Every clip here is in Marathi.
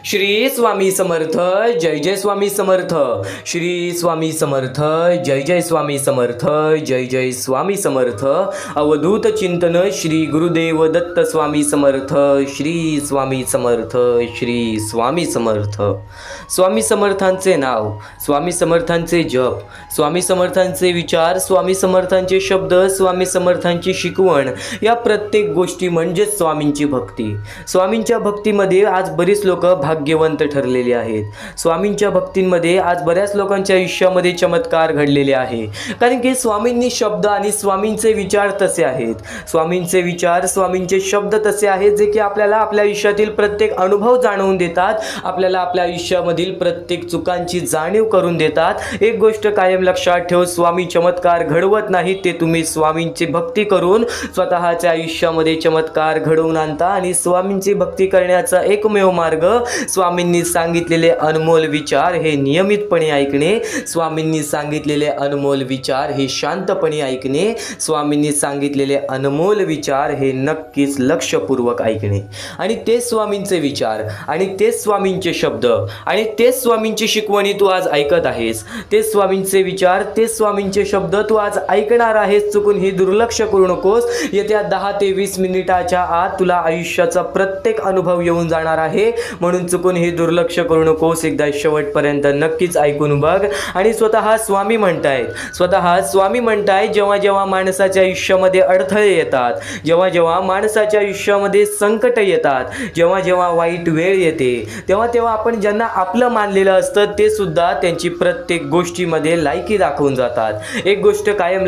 श्री स्वामी समर्थ, जय जय स्वामी समर्थ. श्री स्वामी समर्थ, जय जय स्वामी समर्थ, जय जय स्वामी समर्थ. अवधूत चिंतन श्री गुरुदेव दत्त स्वामी समर्थ. श्री स्वामी समर्थ, श्री स्वामी समर्थ. स्वामी समर्थांचे नाव, स्वामी समर्थांचे जप, स्वामी समर्थांचे विचार, स्वामी समर्थांचे शब्द, स्वामी समर्थांची शिकवण, या प्रत्येक गोष्टी म्हणजेच स्वामींची भक्ती. स्वामींच्या भक्तीमध्ये आज बरीच लोक भाग्यवंत ठरलेले आहेत. स्वामींच्या भक्तींमध्ये आज बऱ्याच लोकांच्या आयुष्यामध्ये चमत्कार घडलेले आहे. कारण की स्वामींनी शब्द आणि स्वामींचे विचार तसे आहेत. स्वामींचे विचार, स्वामींचे शब्द तसे आहेत जे की आपल्याला आपल्या आयुष्यातील प्रत्येक अनुभव जाणवून देतात. आपल्याला आपल्या आयुष्यामधील प्रत्येक चुकांची जाणीव करून देतात. एक गोष्ट कायम लक्षात ठेव, स्वामी चमत्कार घडवत नाहीत, ते तुम्ही स्वामींची भक्ती करून स्वतःच्या आयुष्यामध्ये चमत्कार घडवून आणता. आणि स्वामींची भक्ती करण्याचा एकमेव मार्ग स्वामींनी सांगितलेले अनमोल विचार हे नियमितपणे ऐकणे. स्वामींनी सांगितलेले अनमोल विचार हे शांतपणे ऐकणे. स्वामींनी सांगितलेले अनमोल विचार हे नक्कीच लक्षपूर्वक ऐकणे. आणि तेच स्वामींचे विचार आणि तेच स्वामींचे शब्द आणि तेच स्वामींची शिकवणी तू आज ऐकत आहेस. तेच स्वामींचे विचार, तेच स्वामींचे शब्द तू आज ऐकणार आहेस. चुकून ही दुर्लक्ष करू नकोस. येत्या 10 ते 20 मिनिटाच्या आत तुला आयुष्याचा प्रत्येक अनुभव येऊन जाणार आहे. म्हणून चुकून हे दुर्लक्ष करू नकोस. एकदा शेवटपर्यंत नक्कीच ऐकून बघ. आणि स्वतः स्वामी म्हणतायत, जेव्हा जेव्हा माणसाच्या आयुष्यामध्ये अडथळे येतात, जेव्हा जेव्हा माणसाच्या आयुष्यामध्ये संकट येतात, जेव्हा जेव्हा वाईट वेळ येते, तेव्हा तेव्हा आपण ज्यांना आपलं मानलेलं असतं ते सुद्धा त्यांची प्रत्येक गोष्टीमध्ये लायकी दाखवून जातात. एक गोष्ट कायम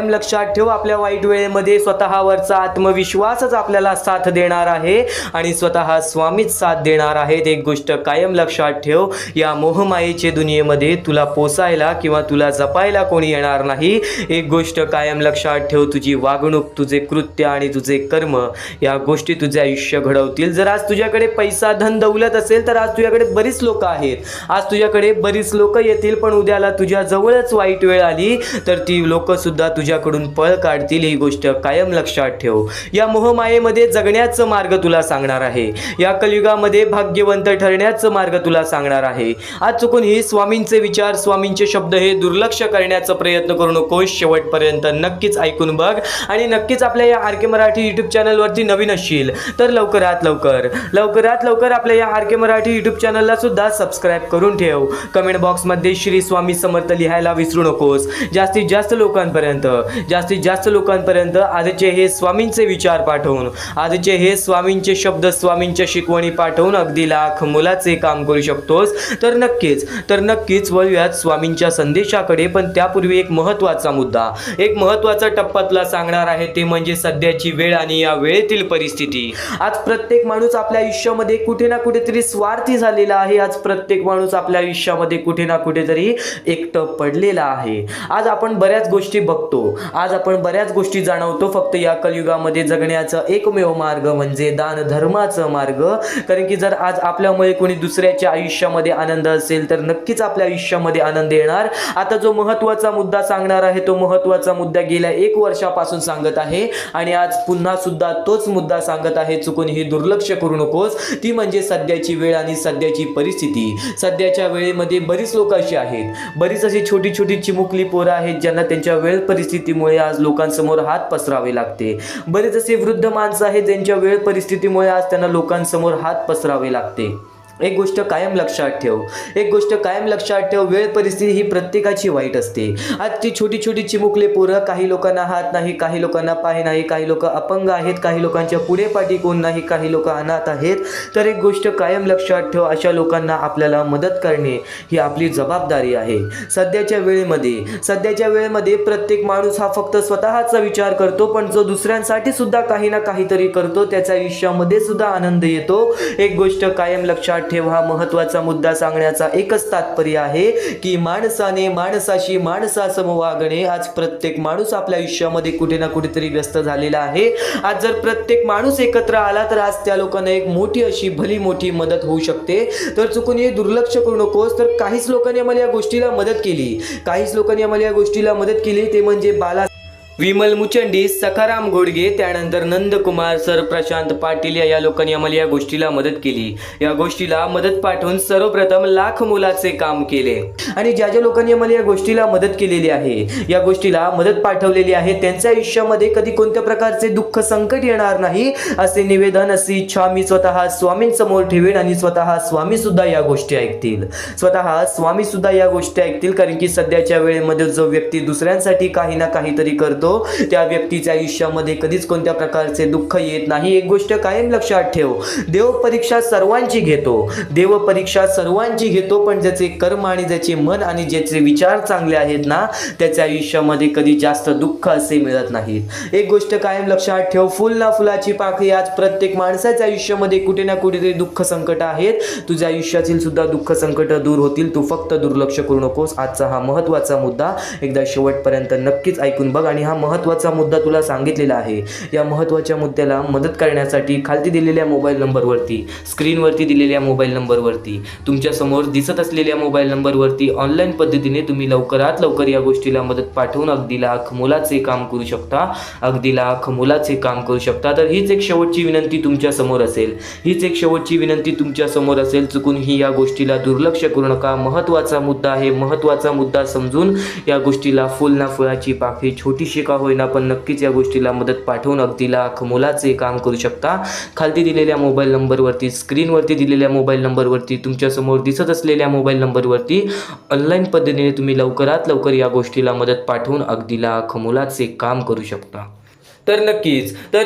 लक्षात ठेव, आपल्या वाईट वेळेमध्ये स्वतःवरचा आत्मविश्वासच आपल्याला साथ देणार आहे आणि स्वतः स्वामीच साथ देणार आहेत. एक गोष्ट कायम लक्षात ठेव, या मोहमायेच्या दुनियेमध्ये तुला पोसायला किंवा तुला जपायला कोणी येणार नाही. एक गोष्ट कायम लक्षात ठेव, तुझी वागणूक, तुझे कृत्य आणि तुझे कर्म या गोष्टी तुझे आयुष्य घडवतील. जर आज तुझ्याकडे पैसा, धन, दौलत असेल तर आज तुझ्याकडे बरीच लोक आहेत, आज तुझ्याकडे बरीच लोक येतील. पण उद्याला तुझ्या जवळच वाईट वेळ आली तर ती लोक सुद्धा तुझ्याकडून पळ काढतील. ही गोष्ट कायम लक्षात ठेव. या मोहमायेमध्ये जगण्याचं मार्ग तुला सांगणार आहे. या कलियुगामध्ये भाग्यवंत ठरण्याचं मार्ग तुला सांगणार आहे. आज चुकून ही स्वामींचे विचार, स्वामींचे शब्द हे दुर्लक्ष करण्याचा प्रयत्न करू नकोस. शेवटपर्यंत नक्कीच ऐकून बघ. आणि नक्कीच आपल्या या आर के मराठी यूट्यूब चॅनलवरती नवीन असशील तर लवकरात लवकर आपल्या या आर के मराठी यूट्यूब चॅनलला सुद्धा सबस्क्राईब करून ठेव. कमेंट बॉक्समध्ये श्री स्वामी समर्थ लिहायला विसरू नकोस. जास्तीत जास्त लोकांपर्यंत आजचे हे स्वामींचे विचार पाठवून, आजचे हे स्वामींचे शब्द, स्वामींच्या शिकवणी पाठवून अगदी लाख मुलाचे काम करू शकतोस. तर नक्कीच वळूयात स्वामींच्या संदेशाकडे. पण त्यापूर्वी एक महत्त्वाचा टप्पा तुला सांगणार आहे, ते म्हणजे सध्याची वेळ आणि या वेळेतील परिस्थिती. आज प्रत्येक माणूस आपल्या आयुष्यामध्ये कुठे ना कुठेतरी स्वार्थी झालेला आहे. आज प्रत्येक माणूस आपल्या आयुष्यामध्ये कुठे ना कुठेतरी एकटं पडलेला आहे. आज आपण बऱ्याच गोष्टी बघतो, आज आपण बऱ्याच गोष्टी जाणवतो. फक्त या कलियुगामध्ये जगण्याचा एकमेव मार्ग म्हणजे दान धर्माचा मार्ग. कारण की जर आज आपल्यामुळे कोणी दुसऱ्याच्या आयुष्यामध्ये आनंद असेल तर नक्कीच आपल्या आयुष्यामध्ये आनंद येणार. आता जो महत्त्वाचा मुद्दा सांगणार आहे, तो महत्त्वाचा मुद्दा गेल्या 1 वर्षापासून सांगत आहे आणि आज पुन्हा सुद्धा तोच मुद्दा सांगत आहे. चुकून ही दुर्लक्ष करू नकोस. ती म्हणजे सध्याची वेळ आणि सध्याची परिस्थिती. सध्याच्या वेळेमध्ये बरीच लोक अशी आहेत, बरीच अशी छोटी छोटी चिमुकली पोरं आहेत ज्यांना त्यांच्या वेळ परिस्थितीमुळे आज लोकांसमोर हात पसरावे लागते. बरेच असे वृद्ध माणसं आहेत ज्यांच्या वेळ परिस्थितीमुळे आज त्यांना लोकांसमोर हात पसरावे लागते. एक गोष्ट कायम लक्षात ठेव, वेळ परिस्थिती ही प्रत्येकाची वाईट असते. आज ती छोटी छोटी चिमुकले पोरं, काही लोकांना हात नाही, काही लोकांना पाय नाही, काही लोक अपंग आहेत, काही लोकांच्या पुढे पाठी कोण नाही, काही लोक अनाथ आहेत. तर एक गोष्ट कायम लक्षात ठेव, अशा लोकांना आपल्याला मदत करणे ही आपली जबाबदारी आहे. सध्याच्या वेळेमध्ये प्रत्येक माणूस हा फक्त स्वतःचा विचार करतो, पण जो दुसऱ्यांसाठी सुद्धा काही ना काहीतरी करतो त्याच्या आयुष्यामध्ये सुद्धा आनंद येतो. एक गोष्ट कायम लक्षात ठेव, हा महत्त्वाचा मुद्दा सांगण्याचा एकच तात्पर्य आहे की माणसाने माणसाशी माणसासम वागणे. आज प्रत्येक माणूस आपल्या आयुष्यामध्ये कुठे ना कुठेतरी ग्रस्त झालेला आहे. आज जर प्रत्येक माणूस एकत्र आला तर आज त्या लोकांना एक मोठी अशी भली मोठी मदत होऊ शकते. तर चुकून हे दुर्लक्ष करू नकोस. तर काहीच लोकांनी आम्हाला या गोष्टीला मदत केली, ते म्हणजे विमल मुचंडी, सखाराम घोडगे, त्यानंतर नंदकुमार सर, प्रशांत पाटील या लोकांनी आम्हाला या गोष्टीला मदत केली. या गोष्टीला मदत पाठवून सर्वप्रथम लाख मोलाचे काम केले. आणि ज्या ज्या लोकांनी आम्हाला या गोष्टीला मदत केलेली आहे, या गोष्टीला मदत पाठवलेली आहे, त्यांच्या आयुष्यामध्ये कधी कोणत्या प्रकारचे दुःख संकट येणार नाही असे निवेदन, अशी इच्छा मी स्वतः स्वामींसमोर ठेवेन. आणि स्वतः स्वामी सुद्धा या गोष्टी ऐकतील, स्वतः स्वामी सुद्धा या गोष्टी ऐकतील. कारण की सध्याच्या वेळेमध्ये जो व्यक्ती दुसऱ्यांसाठी काही ना काहीतरी करतो, त्या व्यक्तीच्या आयुष्यामध्ये कधीच कोणत्या प्रकारचे दुःख येत नाही. एक गोष्ट कायम लक्षात ठेव, देव परीक्षा सर्वांची घेतो, देव परीक्षा सर्वांची घेतो, पण ज्याचे कर्म आणि ज्याचे मन आणि ज्याचे विचार चांगले आहेत ना, त्याच्या आयुष्यामध्ये कधी जास्त दुःख असे मिळत नाहीत. एक गोष्ट कायम लक्षात ठेव, फुल ना फुलाची पाकळी. आज प्रत्येक माणसाच्या आयुष्यामध्ये कुठे ना कुठेतरी दुःख संकट आहेत. तुझ्या आयुष्यातील सुद्धा दुःख संकट दूर होतील. तू फक्त दुर्लक्ष करू नकोस. आजचा हा महत्त्वाचा मुद्दा एकदा शेवटपर्यंत नक्कीच ऐकून बघ. आणि हा महत्त्वाचा मुद्दा तुला सांगितलेला आहे. या महत्त्वाच्या मुद्द्याला मदत करण्यासाठी खालती दिलेल्या मोबाईल नंबरवरती, स्क्रीनवरती दिलेल्या मोबाईल नंबरवरती, तुमच्या समोर दिसत असलेल्या मोबाईल नंबरवरती ऑनलाईन पद्धतीने तुम्ही लवकरात लवकर या गोष्टीला मदत पाठवून अगदी लाख मोलाचे काम करू शकता, अगदी लाख मोलाचे काम करू शकता. तर हीच एक शेवटची विनंती तुमच्या समोर असेल, हीच एक शेवटची विनंती तुमच्या समोर असेल. चुकून ही या गोष्टीला दुर्लक्ष करू नका. महत्त्वाचा मुद्दा आहे, महत्त्वाचा मुद्दा समजून या गोष्टीला फुल ना फुलाची पाकळी छोटीशी का होईना पण नक्कीच या गोष्टीला मदत पाठवून अगदी लाख मोलाचे काम करू शकता. खालती दिलेल्या मोबाईल नंबरवरती, स्क्रीनवरती दिलेल्या मोबाईल नंबरवरती, तुमच्या समोर दिसत असलेल्या मोबाईल नंबरवरती ऑनलाईन पद्धतीने तुम्ही लवकरात लवकर या गोष्टीला मदत पाठवून अगदी लाख मोलाचे काम करू शकता. तर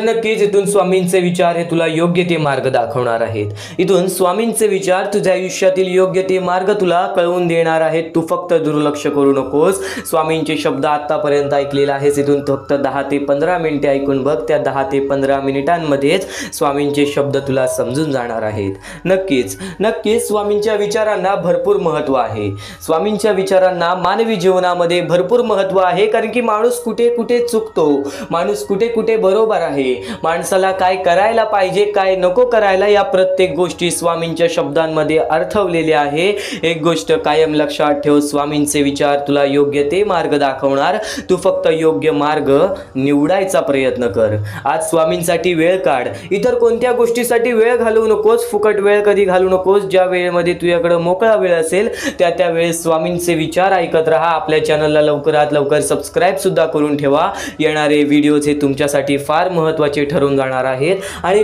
नक्कीच इथून स्वामींचे विचार हे तुला योग्य ते मार्ग दाखवणार आहेत. इथून स्वामींचे विचार तुझ्या आयुष्यातील योग्य ते मार्ग तुला कळवून देणार आहेत. तू फक्त दुर्लक्ष करू नकोस. स्वामींचे शब्द आतापर्यंत ऐकलेला आहेस, इथून फक्त 10 ते 15 मिनिटे ऐकून बघ. त्या 10 ते 15 मिनिटांमध्येच स्वामींचे शब्द तुला समजून जाणार आहेत. नक्कीच स्वामींच्या विचारांना भरपूर महत्त्व आहे. स्वामींच्या विचारांना मानवी जीवनामध्ये भरपूर महत्त्व आहे. कारण की माणूस कुठे कुठे चुकतो, माणूस कुठे कुठे बरोबर आहे, माणसाला काय करायला पाहिजे, काय नको करायला, या प्रत्येक गोष्टी स्वामींच्या शब्दांमध्ये अर्थवलेले आहे. एक गोष्ट कायम लक्षात ठेव, स्वामींचे विचार तुला योग्य ते मार्ग दाखवणार. तू फक्त योग्य मार्ग निवडायचा प्रयत्न कर. आज स्वामींसाठी वेळ काढ. इतर कोणत्या गोष्टीसाठी वेळ घालवू नकोस. फुकट वेळ कधी घालवू नकोस. ज्या वेळेमध्ये तुझ्याकडे मोकळा वेळ असेल त्या वेळेस स्वामींचे विचार ऐकत राहा. आपल्या चॅनलला लवकरात लवकर सबस्क्राईब सुद्धा करून ठेवा. येणारे व्हिडिओज हे तुमच्यासाठी फार महत्त्वाचे ठरून जाणार आहेत. आणि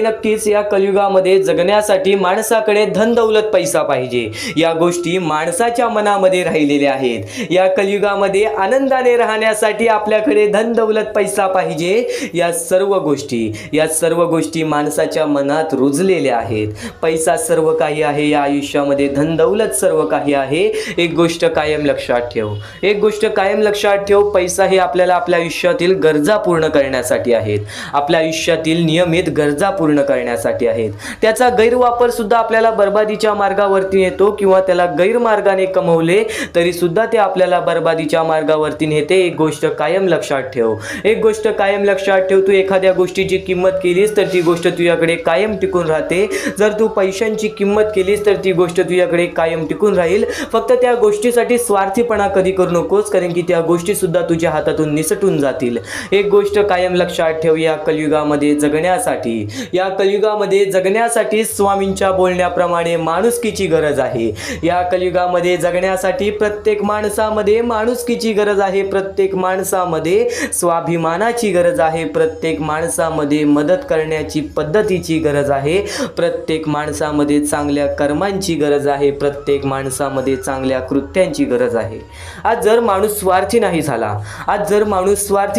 नक्कीच या कलियुगामध्ये जगण्यासाठी माणसाकडे धन दौलत पैसा पाहिजे. या गोष्टी माणसाच्या मनामध्ये राहिलेल्या आहेत. या कलियुगामध्ये आनंदाने राहण्यासाठी आपल्याकडे धन दौलत पैसा पाहिजे. या सर्व गोष्टी माणसाच्या मनात रुजलेल्या आहेत. पैसा सर्व काही आहे या आयुष्यामध्ये, धन दौलत सर्व काही आहे. एक गोष्ट कायम लक्षात ठेव, पैसा हे आपल्याला आपल्या आयुष्यातील गरजा पूर्ण करण्यासाठी आहेत. आपल्या आयुष्यातील नियमित गरजा पूर्ण करण्यासाठी आहेत. त्याचा गैरवापर सुद्धा आपल्याला बर्बादीच्या मार्गावरती येतो, किंवा त्याला गैरमार्गाने कमवले तरी सुद्धा ते आपल्याला बर्बादीच्या मार्गावरती नेते. एक गोष्ट कायम लक्षात ठेव, तू एखाद्या गोष्टीची किंमत केलीस तर ती गोष्ट तुझ्याकडे कायम टिकून राहते. जर तू पैशांची किंमत केलीस तर ती गोष्ट तुझ्याकडे कायम टिकून राहील. फक्त त्या गोष्टीसाठी स्वार्थीपणा कधी करू नकोस, कारण की त्या गोष्टी सुद्धा तुझ्या हातातून निसटून जातील. एक गोष्ट कायम लक्षात ठेव, या कलियुगामध्ये जगण्यासाठी स्वामींच्या बोलण्याप्रमाणे माणुसकीची गरज आहे. या कलियुगामध्ये जगण्यासाठी प्रत्येक माणसामध्ये माणुसकीची गरज आहे. प्रत्येक माणसामध्ये स्वाभिमानाची गरज आहे. प्रत्येक माणसामध्ये मदत करण्याची पद्धतीची गरज आहे. प्रत्येक माणसामध्ये चांगल्या कर्मांची गरज आहे. प्रत्येक माणसामध्ये चांगल्या कृत्यांची गरज आहे. आज जर माणूस स्वार्थी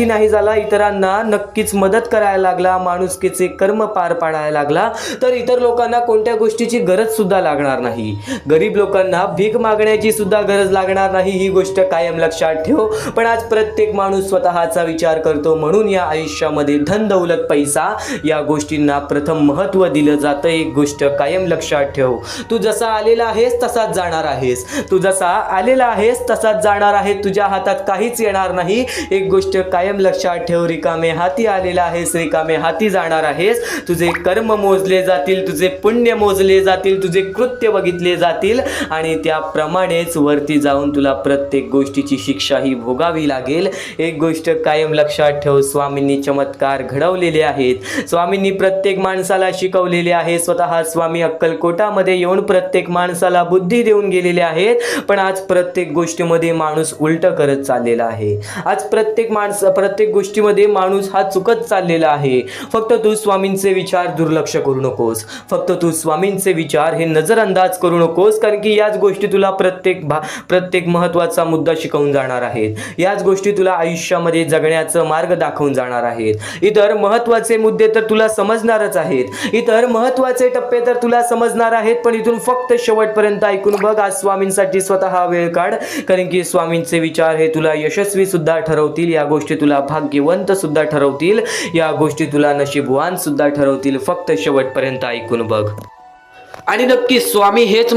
नाही झाला, इतरांना नक्कीच मदत करायला लागला, माणुसकीचे कर्म पार पाडायला लागला, तर इतर लोकांना कोणत्या गोष्टीची गरज सुद्धा लागणार नाही. गरीब लोकांना भीक मागण्याची सुद्धा गरज लागणार नाही. ही गोष्ट कायम लक्षात ठेव. पण आज प्रत्येक माणूस स्वतःचा विचार करतो, म्हणून या आयुष्यामध्ये धन दौलत पैसा या गोष्टींना प्रथम महत्त्व दिलं जातं. एक गोष्ट कायम लक्षात ठेव, तू जसा आलेला आहेस तसाच जाणार आहेस. तुझ्या हातात काहीच येणार नाही. एक गोष्ट कायम लक्षात ठेव, रिकामे हाती आलेला आहेस, रिकामे हाती जाणार आहेस. तुझे कर्म मोजले जातील, तुझे पुण्य मोजले जातील, तुझे कृत्य बघितले जातील आणि त्याप्रमाणेच वरती जाऊन तुला प्रत्येक गोष्टीची शिक्षा ही भोगावी लागेल. एक गोष्ट कायम लक्षात ठेव, स्वामींनी चमत्कार घडवलेले आहेत, स्वामींनी प्रत्येक माणसाला शिकवलेले आहे. स्वतः स्वामी अक्कलकोटामध्ये येऊन प्रत्येक माणसाला बुद्धी देऊन गेलेले आहेत. पण आज प्रत्येक गोष्टीमध्ये माणूस उलट करत चाललेला आहे. आज प्रत्येक गोष्टीमध्ये माणूस हा चुकत चाललेला आहे. फक्त तू स्वामींचे विचार दुर्लक्ष करू नकोस, फक्त तू स्वामींचे विचार हे नजरअंदाज करू नकोस, कारण की याच गोष्टी तुला प्रत्येक महत्त्वाचा मुद्दा शिकवून जाणार आहेत. याच गोष्टी तुला आयुष्यामध्ये जगण्याचा मार्ग दाखवून जाणार आहेत. इतर महत्त्वाचे मुद्दे तर तुला समजणारच आहेत, इतर महत्त्वाचे टप्पे तर तुला समजणार आहेत, पण इथून फक्त शेवटपर्यंत ऐकून बघ. आज स्वामींसाठी स्वतः वेळ काढ, कारण की स्वामींचे विचार हे तुला यशस्वी सुद्धा ठरवतील, या गोष्टी तुला भाग्यवंत सुद्धा ठरवतील, या गोष्टी तुला नशीबवान सुद्धा ठरवतील. फक्त शेवटपर्यंत ऐकून बघ. आणि नक्की स्वामी हेच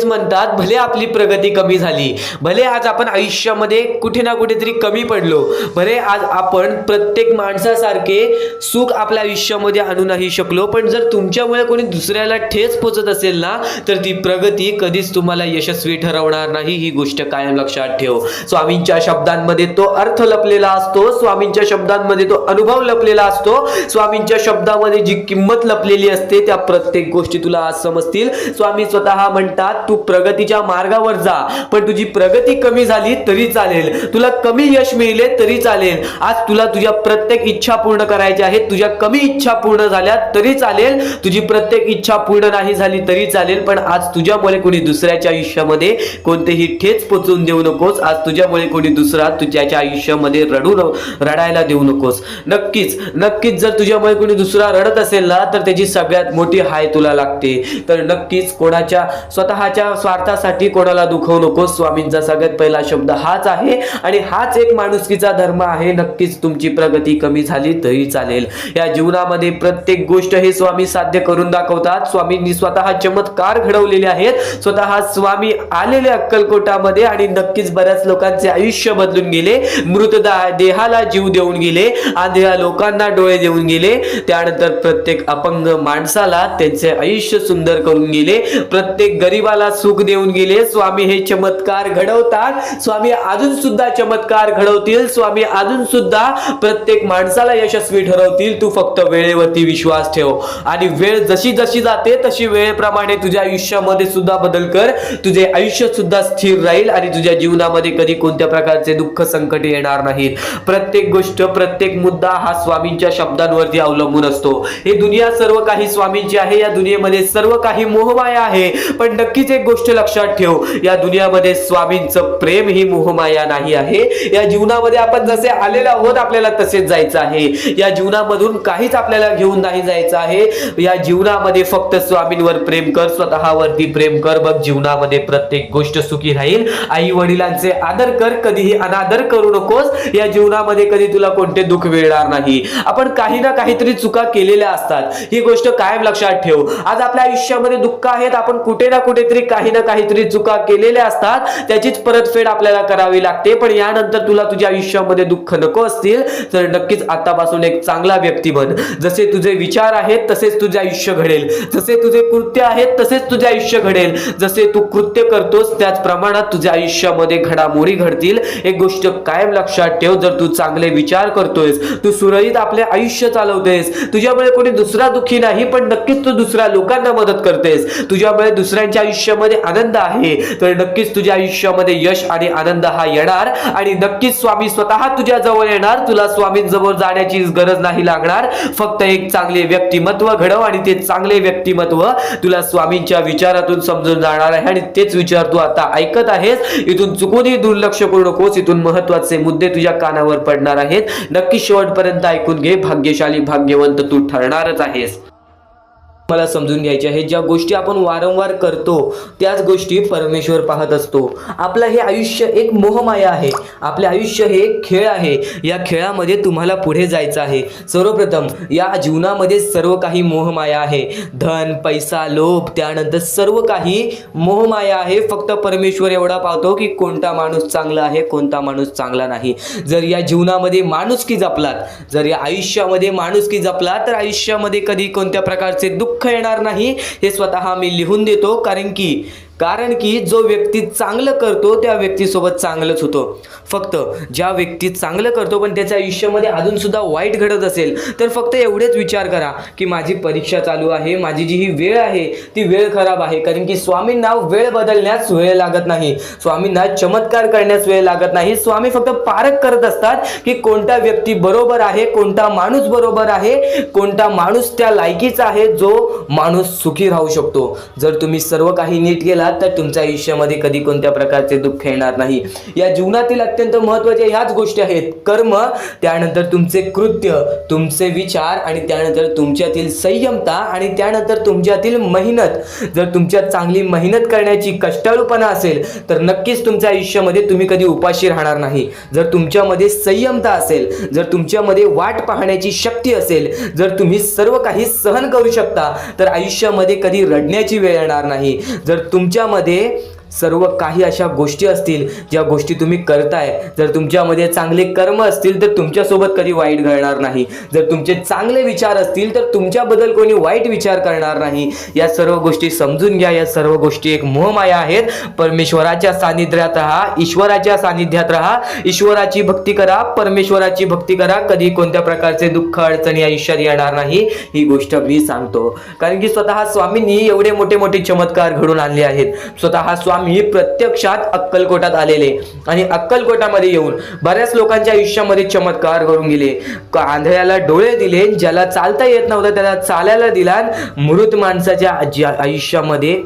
म्हणतात, भले आपली प्रगती कमी झाली, भले आज आपण आयुष्यामध्ये कुठे ना कुठेतरी कमी पडलो, भले आज आपण प्रत्येक माणसासारखे सुख आपल्या आयुष्यामध्ये आणू नाही शकलो, पण जर तुमच्यामुळे कोणी दुसऱ्याला ठेच पोचत असेल ना, तर ती प्रगती कधीच तुम्हाला यशस्वी ठरवणार नाही. ही गोष्ट कायम लक्षात ठेव. स्वामींच्या शब्दांमध्ये तो अर्थ लपलेला असतो, स्वामींच्या शब्दांमध्ये तो अनुभव लपलेला असतो, स्वामींच्या शब्दामध्ये जी किंमत लपलेली असते, त्या प्रत्येक गोष्टी तुला आज समजतील. स्वामी स्वतः म्हणतात, तू प्रगतीच्या मार्गावर जा, पण तुझी प्रगती कमी झाली तरी चालेल, तुला कमी यश मिळले तरी चालेल. आज तुला तुझ्या प्रत्येक इच्छा पूर्ण करायच्या आहेत, तुझ्या कमी इच्छा पूर्ण झाल्या तरी चालेल, तुझी प्रत्येक इच्छा पूर्ण नाही झाली तरी चालेल, पण आज तुझ्यामुळे कोणी दुसऱ्याच्या आयुष्यामध्ये कोणतेही ठेच पोचवून देऊ नकोस. आज तुझ्यामुळे कोणी दुसरा तुझ्याच्या आयुष्यामध्ये रडायला देऊ नकोस. नक्कीच जर तुझ्यामुळे कोणी दुसरा रडत असेल ना, तर त्याची सगळ्यात मोठी हाय तुला लागते. तर नक्कीच कोणाच्या स्वतःच्या स्वार्थासाठी कोणाला दुखवू नको. स्वामींचा सगळ्यात पहिला शब्द हाच आहे आणि हाच एक माणुसकीचा धर्म आहे. नक्कीच तुमची प्रगती कमी झाली तरी चालेल. या जीवनामध्ये प्रत्येक गोष्ट हे स्वामी साध्य करून दाखवतात. स्वामींनी स्वतः चमत्कार घडवलेले आहेत, स्वतः स्वामी आलेले अक्कलकोटामध्ये आणि नक्कीच बऱ्याच लोकांचे आयुष्य बदलून गेले. मृत देहाला जीव देऊन गेले, आंधळ्या लोकांना डोळे देऊन गेले, त्यानंतर प्रत्येक अपंग माणसाला त्यांचे आयुष्य सुंदर करून गेले, प्रत्येक गरीबाला सुख देऊन गेले. स्वामी हे चमत्कार घडवतात, स्वामी अजून सुद्धा चमत्कार घडवतील, स्वामी अजून सुद्धा प्रत्येक माणसाला यशस्वी ठरवतील. तू फक्त वेळेवरती विश्वास ठेव आणि वेळ जशी जशी जाते तशी वेळेप्रमाणे तुझ्या आयुष्यामध्ये सुद्धा बदल कर. तुझे आयुष्य सुद्धा स्थिर राहील आणि तुझ्या जीवनामध्ये कधी कोणत्या प्रकारचे दुःख संकट येणार नाहीत. प्रत्येक गोष्ट, प्रत्येक मुद्दा हा स्वामींच्या शब्दांवरती अवलंबून असतो. हे दुनिया सर्व काही स्वामींची आहे, या दुनियेमध्ये सर्व काही मोहमाया आहे, पण नक्कीच एक गोष्ट लक्षात ठेव, या दुनियामध्ये स्वामींचं प्रेम ही मोहमाया नाही आहे. या जीवनामध्ये आपण जसे आलेलो आहोत आपल्याला तसेच जायचं आहे. या जीवनामधून काहीच आपल्याला घेऊन नाही जायचं आहे. या जीवनामध्ये फक्त स्वामींवर प्रेम कर, स्वतःवरती प्रेम कर, बघ जीवनामध्ये प्रत्येक गोष्ट सुखी राहील. आई वडिलांचे आदर कर, कधीही अनादर करू नकोस. या जीवनामध्ये कधी तुला कोणते दुःख मिळणार नाही. आपण काही ना काहीतरी चुका केलेल्या असतात, ही गोष्ट कायम लक्षात ठेव. आज आपल्या आयुष्यामध्ये दुःख आहेत, आपण कुठे ना कुठेतरी काही ना काहीतरी चुका केलेल्या असतात, त्याचीच परतफेड आपल्याला करावी लागते. पण यानंतर तुला तुझ्या आयुष्यामध्ये दुःख नको असतील तर नक्कीच आतापासून एक चांगला व्यक्ती बन. जसे तुझे विचार आहेत तसेच तुझे आयुष्य घडेल, जसे तुझे कृत्य आहेत तसेच तुझे आयुष्य घडेल. जसे तू कृत्य करतोस त्याच प्रमाणात तुझ्या आयुष्यामध्ये घडामोडी घडतील. एक गोष्ट कायम लक्षात ठेव, जर तू चांगले विचार करतोयस, तू सुरळीत आपले आयुष्य चालवतोयस, तुझ्यामुळे कोणी दुसरा दुःखी नाही, पण नक्कीच तू दुसऱ्या लोकांना मदत करतेस, तुझ्यामुळे दुसऱ्यांच्या आयुष्यामध्ये आनंद आहे, तर नक्कीच तुझ्या आयुष्यामध्ये यश आणि आनंद हा येणार आणि नक्कीच स्वामी स्वतः तुझ्या जवळ येणार. तुला स्वामींजवळ जाण्याची गरज नाही लागणार. फक्त एक चांगले व्यक्तिमत्व घडव आणि ते चांगले व्यक्तिमत्व तुला स्वामींच्या विचारातून समजून जाणार आहे आणि तेच विचार तू आता ऐकत आहेस. इथून चुकूनही दुर्लक्ष करू नकोस. इथून महत्त्वाचे मुद्दे तुझ्या कानावर पडणार आहेत. नक्की शेवटपर्यंत ऐकून घे. भाग्यशाली, भाग्यवंत तू ठरणारच आहेस. मला समजून घ्यायचे आहे, ज्या गोष्टी आपण वारंवार करतो त्याच गोष्टी परमेश्वर पाहत असतो. आपलं हे आयुष्य एक मोहमाया आहे. आपले आयुष्य हे एक खेळ आहे. या खेळामध्ये तुम्हाला पुढे जायचं आहे. सर्वप्रथम या जीवनामध्ये सर्व काही मोहमाया आहे. धन, पैसा, लोभ, त्यानंतर सर्व काही मोहमाया आहे. फक्त परमेश्वर एवढा पाहतो की कोणता माणूस चांगला आहे, कोणता माणूस चांगला नाही. जर या जीवनामध्ये माणुसकी जपलात, जर या आयुष्यामध्ये माणुसकी जपलात, तर आयुष्यामध्ये कधी कोणत्या प्रकारचे दुःख येणार नाही. हे स्वतः मी लिहून देतो, कारण की जो व्यक्ती चांगलं करतो त्या व्यक्तीसोबत चांगलंच होतं. फक्त ज्या व्यक्ती चांगलं करतो पण त्याच्या आयुष्यामध्ये अजून सुद्धा वाईट घडत असेल तर फक्त एवढेच विचार करा की माझी परीक्षा चालू आहे, माझी जी ही वेळ आहे ती वेळ खराब आहे. कारण की स्वामींना वेळ बदलण्यास वेळ लागत नाही, स्वामींना चमत्कार करण्यास वेळ लागत नाही. स्वामी फक्त पारख करत असतात की कोणता व्यक्ती बरोबर आहे, कोणता माणूस बरोबर आहे, कोणता माणूस त्या लायकीचा आहे, जो माणूस सुखी राहू शकतो. जर तुम्ही सर्व काही नीट केला तर तुमच्या आयुष्यामध्ये कधी कोणत्या प्रकारचे दुःख येणार नाही. या जीवनातील अत्यंत महत्त्वाच्या ह्याच गोष्टी आहेत: कर्म, त्यानंतर तुमचे कृत्य, तुमचे विचार आणि त्यानंतर तुमच्यातील संयमता आणि त्यानंतर तुमच्यातील मेहनत. जर तुमच्यात चांगली मेहनत करण्याची कष्टाळूपणा असेल तर नक्कीच तुमच्या आयुष्यामध्ये तुम्ही कधी उपाशी राहणार नाही. जर तुमच्यामध्ये संयमता असेल, जर तुमच्यामध्ये वाट पाहण्याची शक्ती असेल, जर तुम्ही सर्व काही सहन करू शकता तर आयुष्यामध्ये कधी रडण्याची वेळ येणार नाही. जर तुमच्यामध्ये सर्व काही अशा गोष्टी असतील ज्या गोष्टी तुम्ही करताय, जर तुमच्यामध्ये चांगले कर्म असतील तर तुमच्यासोबत कधी वाईट घडणार नाही. जर तुमचे चांगले विचार असतील तर तुमच्याबद्दल कोणी वाईट विचार करणार नाही. या सर्व गोष्टी समजून घ्या. या सर्व गोष्टी एक मोहमाया आहेत. परमेश्वराच्या सानिध्यात राहा, ईश्वराच्या सानिध्यात राहा, ईश्वराची भक्ती करा, परमेश्वराची भक्ती करा. कधी कोणत्या प्रकारचे दुःख अडचणी आयुष्यात येणार नाही. ही गोष्ट मी सांगतो कारण की स्वतः स्वामींनी एवढे मोठे मोठे चमत्कार घडून आणले आहेत. स्वतः स्वामी प्रत्यक्षात अक्कलकोटात आलेले आणि अक्कलकोटामध्ये येऊन बऱ्याच लोकांच्या आयुष्यामध्ये चमत्कार घडून गेले. आंधळ्याला डोळे दिले, ज्याला चालता येत नव्हतं त्याला चालायला दिला, मृत माणसाच्या आयुष्यामध्ये,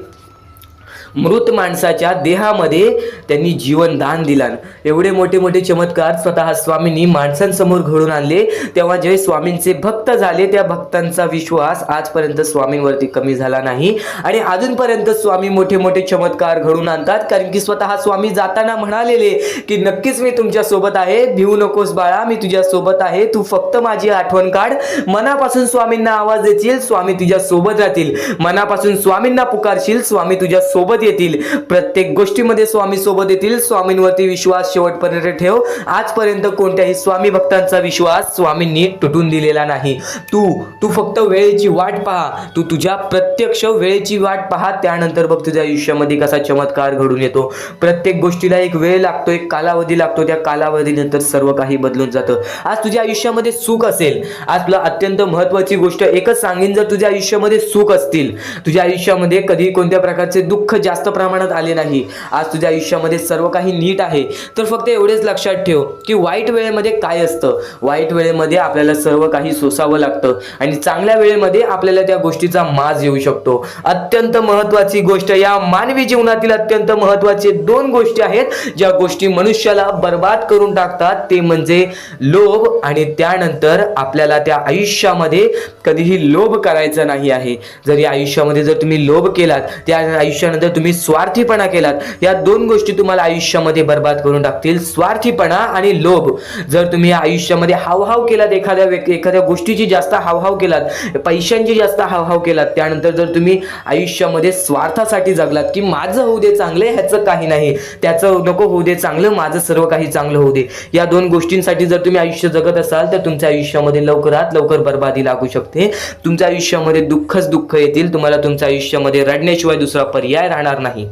मृत माणसाच्या देहामध्ये त्यांनी जीवनदान दिलं. एवढे मोठे मोठे चमत्कार स्वतः स्वामींनी माणसांसमोर घडून आणले. तेव्हा जे स्वामींचे भक्त झाले त्या भक्तांचा विश्वास आजपर्यंत स्वामींवरती कमी झाला नाही आणि अजूनपर्यंत स्वामी मोठे मोठे चमत्कार घडून आणतात. कारण की स्वतः स्वामी जाताना म्हणालेले की नक्कीच मी तुमच्या सोबत आहे, भिवू नकोस बाळा, मी तुझ्या सोबत आहे, तू फक्त माझी आठवण काढ. मनापासून स्वामींना आवाज देशील, स्वामी तुझ्या सोबत राहतील. मनापासून स्वामींना पुकारशील, स्वामी तुझ्या सोबत येतील. प्रत्येक गोष्टीमध्ये स्वामी सोबत येतील. स्वामींवरती विश्वास शेवटपर्यंत ठेव. आजपर्यंत कोणत्याही स्वामी भक्तांचा विश्वास स्वामींनी तुटून दिलेला नाही. तू फक्त वेळेची वाट पहा, तू तुझ्या प्रत्यक्ष वेळेची वाट पहा, त्यानंतर बघ तुझ्या आयुष्यामध्ये कसा चमत्कार घडून येतो. प्रत्येक गोष्टीला एक वेळ लागतो, एक कालावधी लागतो. त्या कालावधीनंतर सर्व काही बदलून जातं. आज तुझ्या आयुष्यामध्ये सुख असेल, आज तुला अत्यंत महत्त्वाची गोष्ट एकच सांगेन, जर तुझ्या आयुष्यामध्ये सुख असतील, तुझ्या आयुष्यामध्ये कधी कोणत्या प्रकारचे दुःख जास्त प्रमाणात आले नाही, आज तुझ्या आयुष्यामध्ये सर्व काही नीट आहे, तर फक्त एवढेच लक्षात ठेव की वाईट वेळेमध्ये काय असतं. वाईट वेळेमध्ये आपल्याला सर्व काही सोसावं लागतं आणि चांगल्या वेळेमध्ये आपल्याला त्या गोष्टीचा माज येऊ शकतो. अत्यंत महत्त्वाची गोष्ट, या मानवी जीवनातील अत्यंत महत्त्वाचे दोन गोष्टी आहेत ज्या गोष्टी मनुष्याला बर्बाद करून टाकतात, ते म्हणजे लोभ आणि त्यानंतर आपल्याला त्या आयुष्यामध्ये कधीही लोभ करायचा नाही आहे. जर या आयुष्यामध्ये जर तुम्ही लोभ केलात, त्या आयुष्यानंतर तुम्ही स्वार्थीपणा केलात, या दोन गोष्टी तुम्हाला आयुष्यामध्ये बर्बाद करून टाकतील. स्वार्थीपणा आणि लोभ. जर तुम्ही आयुष्यामध्ये हावभाव केलात, एखाद्या गोष्टीची जास्त हावभाव केलात, पैशांची जास्त हावभाव केलात, त्यानंतर जर तुम्ही आयुष्यामध्ये स्वार्थासाठी जगलात की माझं होऊ दे चांगले, ह्याचं काही नाही, त्याचं नको होऊ दे चांगलं, माझं सर्व काही चांगलं होऊ दे, या दोन गोष्टींसाठी जर तुम्ही आयुष्य जगत असाल तर तुमच्या आयुष्यामध्ये लवकरात लवकर बर्बादी लागू शकते. तुमच्या आयुष्यामध्ये दुःखच दुःख येतील. तुम्हाला तुमच्या आयुष्यामध्ये रडण्याशिवाय दुसरा पर्याय राहणार नाही.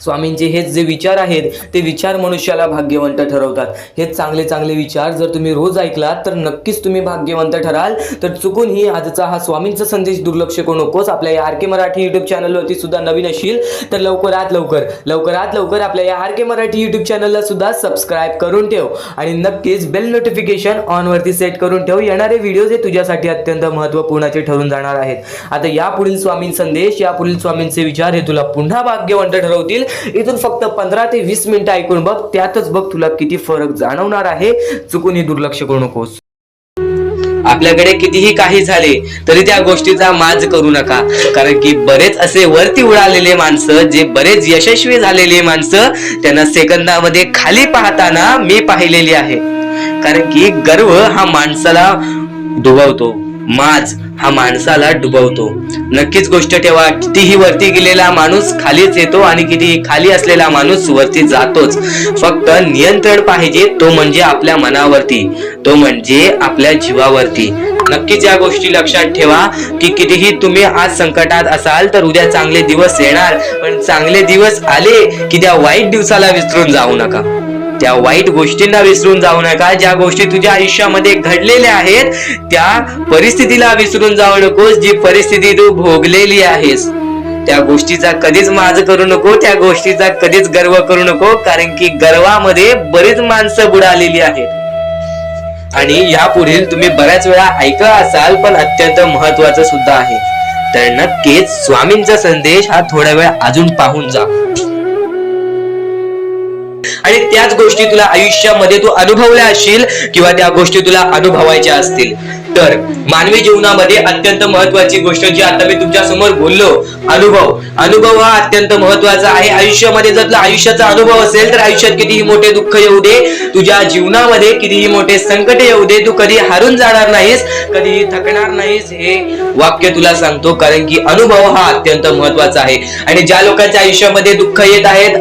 स्वामींचे हेच जे विचार आहेत ते विचार मनुष्याला भाग्यवंत ठरवतात. हे चांगले चांगले विचार जर तुम्ही रोज ऐकलात तर नक्कीच तुम्ही भाग्यवंत ठराल. तर चुकूनही आजचा हा स्वामींचा संदेश दुर्लक्ष करू नकोस. आपल्या या आर के मराठी यूट्यूब चॅनलवरती सुद्धा नवीन असशील तर लवकरात लवकर आपल्या या आर के मराठी यूट्यूब चॅनलला सुद्धा सबस्क्राईब करून ठेव आणि नक्कीच बेल नोटिफिकेशन ऑन वरती सेट करून ठेव. येणारे व्हिडिओज हे तुझ्यासाठी अत्यंत महत्त्वपूर्णाचे ठरून जाणार आहेत. आता यापुढील स्वामीं संदेश, यापुढील स्वामींचे विचार हे तुला पुन्हा भाग्यवंत ठरवतील. इथून फक्त 15 ते 20 मिनिटं ऐकून बघ, त्यातच बघ तुला किती फरक जाणवणार आहे. चुकूनही दुर्लक्ष करू नकोस. आपल्याकडे कितीही काही झाले तरी त्या गोष्टीचा माज करू नका, कारण की बरेच असे वरती उडालेले माणसं, जे बरेच यशस्वी झालेले माणसं, त्यांना सेकंदामध्ये खाली पाहताना मी पाहिलेली आहे. कारण की गर्व हा माणसाला डुबवतो, माज हा माणसाला डुबवतो. नक्कीच गोष्ट ठेवा, कितीही वरती गेलेला माणूस खालीच येतो आणि कितीही खाली असलेला माणूस वरती जातोच. फक्त नियंत्रण पाहिजे, तो म्हणजे आपल्या मनावरती, तो म्हणजे आपल्या जीवावरती. नक्कीच या गोष्टी लक्षात ठेवा की कितीही तुम्ही आज संकटात असाल तर उद्या चांगले दिवस येणार, पण चांगले दिवस आले की त्या वाईट दिवसाला विसरून जाऊ नका, त्या वाईट गोष्टींना विसरून जाऊ नका. ज्या गोष्टी तुझ्या आयुष्यामध्ये घडलेल्या आहेत त्या परिस्थितीला विसरून जाऊ नकोस. जी परिस्थिती तू भोगलेली आहेस त्या गोष्टीचा कधीच माज करू नको, त्या गोष्टीचा कधीच गर्व करू नको, कारण की गर्वामध्ये बरीच माणसं बुडालेली आहेत. आणि यापुढील तुम्ही बऱ्याच वेळा ऐकलं असाल, पण अत्यंत महत्वाचं सुद्धा आहे. तर नक्कीच स्वामींचा संदेश हा थोडा वेळ अजून पाहून जा, आणि त्याच गोष्टी तुला आयुष्यामध्ये तू अनुभवल्या असशील किंवा त्या गोष्टी तुला अनुभवायच्या असतील. तर मानवी जीवनामध्ये अत्यंत महत्वाची गोष्ट जी आता मी तुमच्या समोर बोललो, अनुभव हा अत्यंत महत्वाचा आहे. आयुष्यामध्ये जर तुला आयुष्याचा अनुभव असेल तर आयुष्यात कितीही मोठे दुःख येऊ दे, तुझ्या जीवनामध्ये कितीही मोठे संकट येऊ दे, तू कधी हारून जाणार नाहीस, कधीही थकणार नाहीस, हे वाक्य तुला सांगतो. कारण की अनुभव हा अत्यंत महत्वाचा आहे. आणि ज्या लोकांच्या आयुष्यामध्ये दुःख येत आहेत,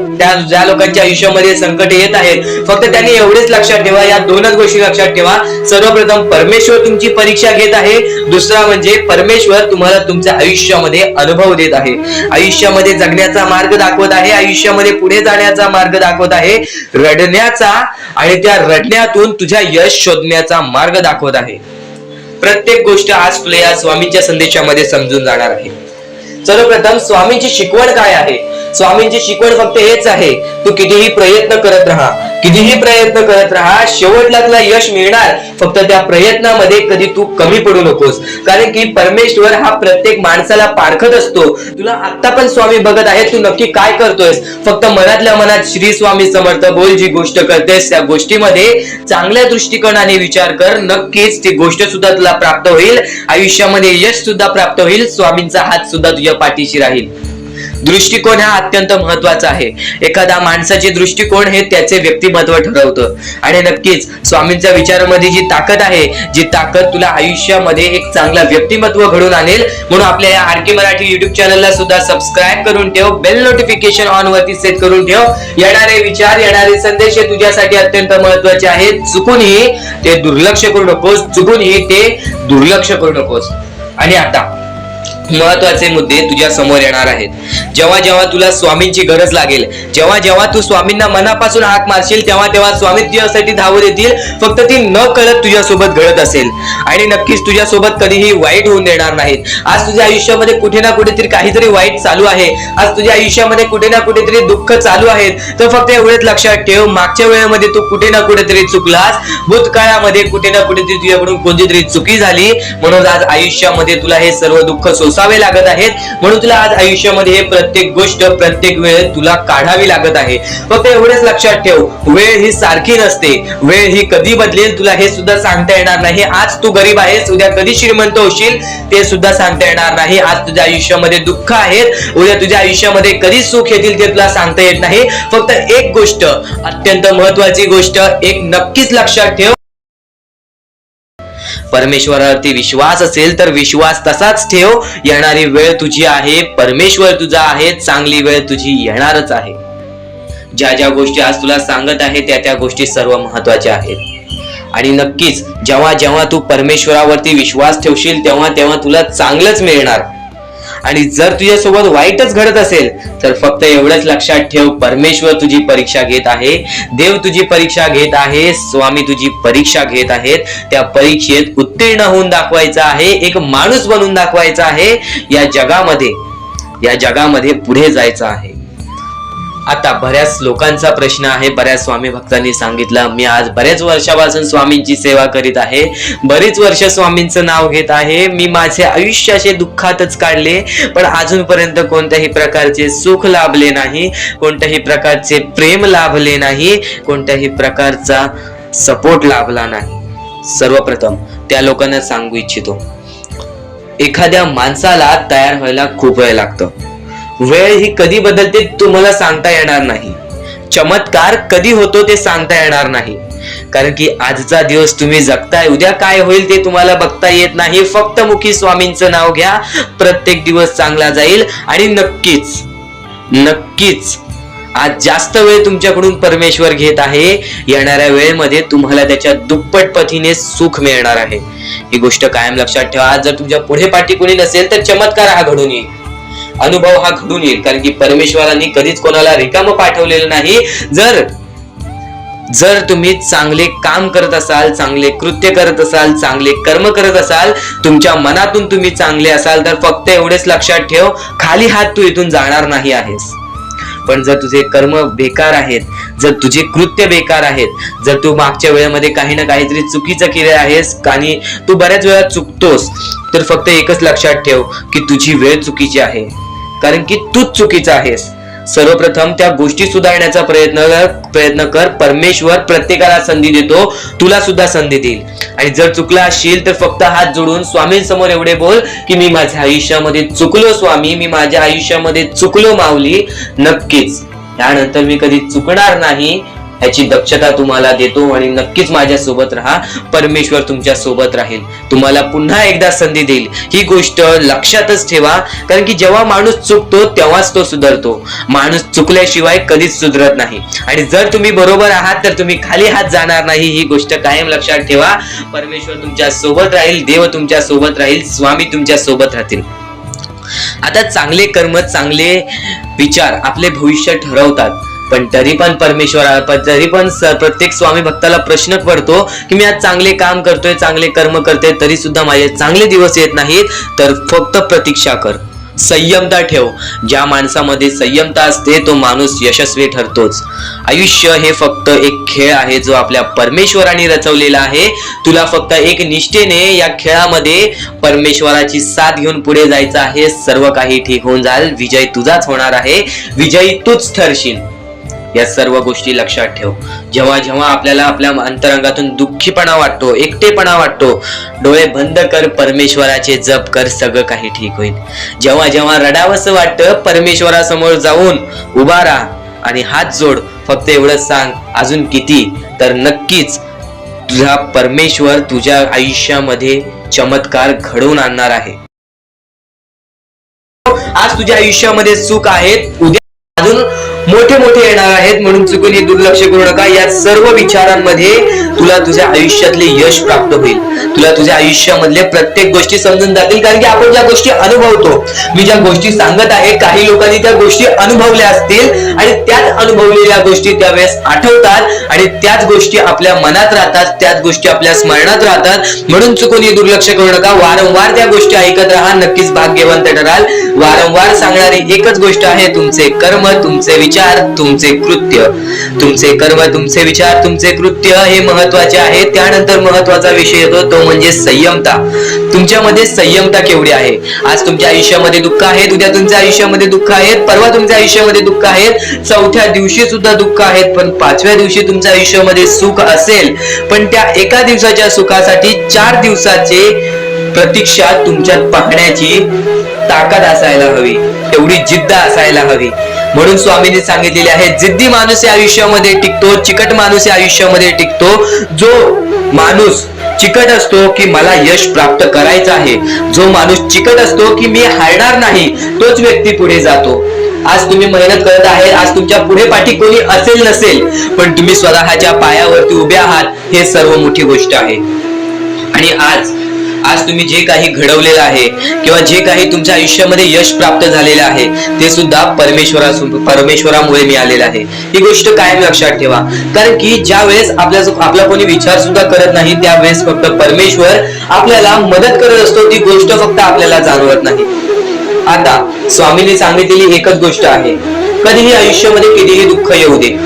ज्या लोकांच्या आयुष्यामध्ये संकट येत आहेत, फक्त त्यांनी एवढेच लक्षात ठेवा, या दोनच गोष्टी लक्षात ठेवा. सर्वप्रथम परमेश्वर तुमची परीक्षा घेत आहे, दुसरा म्हणजे परमेश्वर तुम्हाला तुमच्या आयुष्यामध्ये अनुभव देत आहे, आयुष्यामध्ये जगण्याचा मार्ग दाखवत आहे, आयुष्यामध्ये पुढे जाण्याचा मार्ग दाखवत आहे, रडण्याचा आणि त्या रडण्यातून तुझ्या यश शोधण्याचा मार्ग दाखवत आहे. प्रत्येक गोष्ट आज तुला या स्वामींच्या संदेशामध्ये समजून जाणार आहे. सर्वप्रथम स्वामींची शिकवण काय आहे? स्वामींची शिकवण फक्त हेच आहे, तू कितीही प्रयत्न करत राहा, कितीही प्रयत्न करत राहा, शेवटला तुला यश मिळणार. फक्त त्या प्रयत्नामध्ये कधी तू कमी पडू नकोस, कारण की परमेश्वर हा प्रत्येक माणसाला पारखत असतो. तुला आता पण स्वामी बघत आहे, तू नक्की काय करतोयस. फक्त मनातल्या मनात श्री स्वामी समर्थ बोल, जी गोष्ट करतेस त्या गोष्टीमध्ये चांगल्या दृष्टिकोनाने विचार कर, नक्कीच ती गोष्ट सुद्धा तुला प्राप्त होईल, आयुष्यामध्ये यश सुद्धा प्राप्त होईल, स्वामींचा हात सुद्धा तुझ्या पाठीशी राहील. दृष्टिकोन हा अत्यंत महत्वाचा आहे. एखादा माणसाचे दृष्टिकोन हे त्याचे व्यक्तिमत्व ठरवतं. आणि नक्कीच स्वामींच्या विचारामध्ये जी ताकद आहे, जी ताकद तुला आयुष्यामध्ये एक चांगला व्यक्तिमत्व घडून आणेल. म्हणून आपल्या या आर के मराठी युट्यूब चॅनलला सुद्धा सबस्क्राईब करून ठेव, बेल नोटिफिकेशन ऑन वरती सेट करून ठेव. येणारे विचार, येणारे संदेश हे तुझ्यासाठी अत्यंत महत्वाचे आहेत. चुकूनही ते दुर्लक्ष करू नकोस, चुकूनही ते दुर्लक्ष करू नकोस. आणि आता महत्वाचे मुद्दे तुझ्या समोर येणार आहेत. जेव्हा जेव्हा तुला स्वामींची गरज लागेल, जेव्हा जेव्हा तू स्वामींना मनापासून हाक मारशील, तेव्हा तेव्हा स्वामी तुझ्यासाठी धावत येतील. फक्त ती न कळत तुझ्यासोबत घडत असेल, आणि नक्कीच तुझ्यासोबत कधीही वाईट होऊन देणार नाहीत. आज तुझ्या आयुष्यामध्ये कुठे ना कुठेतरी काहीतरी वाईट चालू आहे, आज तुझ्या आयुष्यामध्ये कुठे ना कुठेतरी दुःख चालू आहेत, तर फक्त एवढेच लक्षात ठेव, मागच्या वेळेमध्ये तू कुठे ना कुठेतरी चुकलास, भूतकाळामध्ये कुठे ना कुठेतरी तुझ्याकडून कोणतीतरी चुकी झाली, म्हणून आज आयुष्यामध्ये तुला हे सर्व दुःख सोसावे लागत आहेत. म्हणून तुला आज आयुष्यामध्ये हे प्रत्येक गोष्ट, प्रत्येक वेळ तुला काढावी लागत आहे. फक्त एवढेच लक्षात ठेव, वेळ ही सारखी नसते, वेळ ही कधी बदलेल तुला हे सुद्धा सांगता येणार नाही. आज तू गरीब आहेस, उद्या कधी श्रीमंत होशील ते सुद्धा सांगता येणार नाही. आज तुझ्या आयुष्यामध्ये दुःख आहेत, उद्या तुझ्या आयुष्यामध्ये कधी सुख येतील ते तुला सांगता येत नाही. फक्त एक गोष्ट, अत्यंत महत्वाची गोष्ट एक नक्कीच लक्षात ठेव, परमेश्वरावरती विश्वास असेल तर विश्वास तसाच ठेव. येणारी वेळ तुझी आहे, परमेश्वर तुझा आहे, चांगली वेळ तुझी येणारच आहे. ज्या ज्या गोष्टी आज तुला सांगत आहे त्या त्या गोष्टी सर्व महत्वाच्या आहेत. आणि नक्कीच जेव्हा जेव्हा तू परमेश्वरावरती विश्वास ठेवशील तेव्हा तेव्हा तुला चांगलंच मिळणार. आणि जर तुझ्यासोबत वाईटच घडत असेल तर फक्त एवढंच लक्षात ठेव, परमेश्वर तुझी परीक्षा घेत आहे, देव तुझी परीक्षा घेत आहे, स्वामी तुझी परीक्षा घेत आहेत. त्या परीक्षेत उत्तीर्ण होऊन दाखवायचं आहे, एक माणूस बनून दाखवायचा आहे, या जगामध्ये पुढे जायचं आहे. आता बऱ्याच लोकांचा प्रश्न आहे, बऱ्याच स्वामी भक्तांनी सांगितलं, मी आज बऱ्याच वर्षापासून स्वामींची सेवा करीत आहे, बरीच वर्ष स्वामींचं नाव घेत आहे, मी माझे आयुष्य असे दुःखातच काढले, पण अजूनपर्यंत कोणत्याही प्रकारचे सुख लाभले नाही, कोणत्याही प्रकारचे प्रेम लाभले नाही, कोणत्याही प्रकारचा सपोर्ट लाभला नाही. सर्वप्रथम त्या लोकांना सांगू इच्छितो, एखाद्या माणसाला तयार व्हायला खूप वेळ लागतो. वेळ ही कधी बदलते तुम्हाला सांगता येणार नाही. चमत्कार कधी होतो ते सांगता येणार नाही. कारण की आजचा दिवस तुम्ही जगताय, उद्या काय होईल ते तुम्हाला बघता येत नाही. फक्त मुखी स्वामींचं नाव घ्या, प्रत्येक दिवस चांगला जाईल. आणि नक्कीच नक्कीच आज जास्त वेळ तुमच्याकडून परमेश्वर घेत आहे. येणाऱ्या वेळेमध्ये तुम्हाला त्याच्या दुप्पट पटीने सुख मिळणार आहे. ही गोष्ट कायम लक्षात ठेवा. आज जर तुमच्या पुढे पाठी कोणी नसेल तर चमत्कार हा घडून येईल, अनुभव हा घडून येईल. कारण की परमेश्वरांनी कधीच कोणाला रिकामं पाठवलेलं नाही. जर तुम्ही चांगले काम करत असाल, चांगले कृत्य करत असाल, चांगले कर्म करत असाल, तुमच्या मनातून तुम्ही चांगले असाल, तर फक्त एवढेच लक्षात ठेव, खाली हात तू इथून जाणार नाही आहेस. पण जर तुझे कर्म बेकार आहेत, जर तुझे कृत्य बेकार आहेत, जर तू मागच्या वेळेमध्ये काही ना काहीतरी चुकीचं केले आहेस आणि तू बऱ्याच वेळा चुकतोस, तर फक्त एकच लक्षात ठेव की तुझी वेळ चुकीची आहे. कारण की तूच चुकीचा आहेस. सर्वप्रथम त्या गोष्टी सुधारण्याचा प्रयत्न कर. परमेश्वर प्रत्येकाला संधी देतो, तुला सुद्धा संधी देईल. आणि जर चुकला असशील तर फक्त हात जोडून स्वामींसमोर एवढे बोल की मी माझ्या आयुष्यामध्ये चुकलो स्वामी, मी माझ्या आयुष्यामध्ये चुकलो माऊली. नक्कीच त्यानंतर मी कधी चुकणार नाही याची दक्षता तुम्हाला देतो. आणि नक्कीच माझ्या सोबत राहा, परमेश्वर तुमच्या सोबत राहील, तुम्हाला पुन्हा एकदा संधी देईल. ही गोष्ट लक्षातच ठेवा. कारण की जेव्हा माणूस चुकतो तेव्हाच तो सुधारतो. माणूस चुकल्याशिवाय कधीच सुधरत नाही. आणि जर तुम्ही बरोबर आहात तर तुम्ही खाली हात जाणार नाही. ही गोष्ट कायम लक्षात ठेवा. परमेश्वर तुमच्या सोबत राहील, देव तुमच्या सोबत राहील, स्वामी तुमच्या सोबत राहतील. आता चांगले कर्म, चांगले विचार आपले भविष्य ठरवतात. पण तरी पण प्रत्येक स्वामी भक्ताला प्रश्न पडतो की मी आज चांगले काम करतोय, चांगले कर्म करतोय, तरी सुद्धा माझे चांगले दिवस येत नाहीत. तर फक्त प्रतीक्षा कर, संयमता ठेव. ज्या माणसामध्ये संयमता असते तो माणूस यशस्वी ठरतोच. आयुष्य हे फक्त एक खेळ आहे जो आपल्या परमेश्वराने रचवलेला आहे. तुला फक्त एक निष्ठेने या खेळामध्ये परमेश्वराची साथ घेऊन पुढे जायचं आहे. सर्व काही ठीक होऊन जाईल. विजय तुझाच होणार आहे. विजयी तूच ठरशील. या सर्व गोष्टी लक्षात ठेव. जेव्हा जेव्हा आपल्याला आपल्या अंतरंगातून दुःखीपणा वाटतो, एकटेपणा वाटतो, डोळे बंद कर, परमेश्वराचे जप कर, सगळं काही ठीक होईल. जेव्हा जेव्हा रडावंसं वाटतं, परमेश्वरासमोर जाऊन उभा राहा आणि हात जोड. फक्त एवढंच सांग, अजून किती? तर नक्कीच तुझा परमेश्वर तुझ्या आयुष्यामध्ये चमत्कार घडवून आणणार आहे. आज तुझ्या आयुष्यामध्ये सुख आहेत, उद्या अजून मोठे मोठे येणार आहेत. म्हणून चुकून हे दुर्लक्ष करू नका. या सर्व विचारांमध्ये तुला तुझ्या आयुष्यातले यश प्राप्त होईल. तुला तुझ्या आयुष्यामधले प्रत्येक गोष्टी समजून जातील. कारण की आपण ज्या गोष्टी अनुभवतो, मी ज्या गोष्टी सांगत आहे, काही लोकांनी त्या गोष्टी अनुभवल्या असतील आणि त्याच अनुभवलेल्या गोष्टी त्यावेळेस आठवतात आणि त्याच गोष्टी आपल्या मनात राहतात, त्याच गोष्टी आपल्या स्मरणात राहतात. म्हणून चुकून हे दुर्लक्ष करू नका. वारंवार त्या गोष्टी ऐकत राहा, नक्कीच भाग्यवंत ठराल. वारंवार सांगणारी एकच गोष्ट आहे, तुमचे कर्म, तुमचे विचार, तुमचे कृत्य. तुमचे कर्म, तुमचे विचार, तुमचे कृत्य हे महत्वाचे आहे. त्यानंतर महत्वाचा विषय येतो तो म्हणजे संयमता. तुमच्यामध्ये संयमता केवढी आहे? आज तुमच्या आयुष्यामध्ये दुःख आहेत, उद्या तुमच्या आयुष्यामध्ये दुःख आहेत, परवा तुमच्या आयुष्यामध्ये दुःख आहेत, चौथ्या दिवशी सुद्धा दुःख आहेत, पण पाचव्या दिवशी तुमच्या आयुष्यामध्ये सुख असेल. पण त्या एका दिवसाच्या सुखासाठी 4 दिवसाचे प्रतीक्षा तुमच्यात पाहण्याची ताकद असायला हवी, एवढी जिद्द असायला हवी. म्हणून स्वामींनी सांगितलेले आहे, जिद्दी माणूस या आयुष्यामध्ये टिकतो, चिकट माणूस या आयुष्यामध्ये टिकतो. जो माणूस चिकट असतो की मला यश प्राप्त करायचं आहे, जो माणूस चिकट असतो की मी हारणार नाही, तोच व्यक्ती पुढे जातो. आज तुम्ही मेहनत करत आहे, आज तुमच्या पुढे पाठी कोणी असेल नसेल, पण तुम्ही स्वतःच्या पायावरती उभे आहात, हे सर्व मोठी गोष्ट आहे. आणि आज तुम्ही जे काही घडवलेलं आहे किंवा जे काही तुमच्या आयुष्यामध्ये यश प्राप्त झालेलं आहे, ते सुद्धा परमेश्वरामुळे मिळालेलं आहे. ही गोष्ट कायम लक्षात ठेवा. कारण की ज्या वेळेस आपला कोणी विचार सुद्धा करत नाही, त्यावेळेस फक्त परमेश्वर आपल्याला मदत करत असतो. ती गोष्ट फक्त आपल्याला जाणवत नाही. आता स्वामींनी सांगितलेली एकच गोष्ट आहे, कधीही आयुष्यामध्ये कितीही दुःख येऊ दे,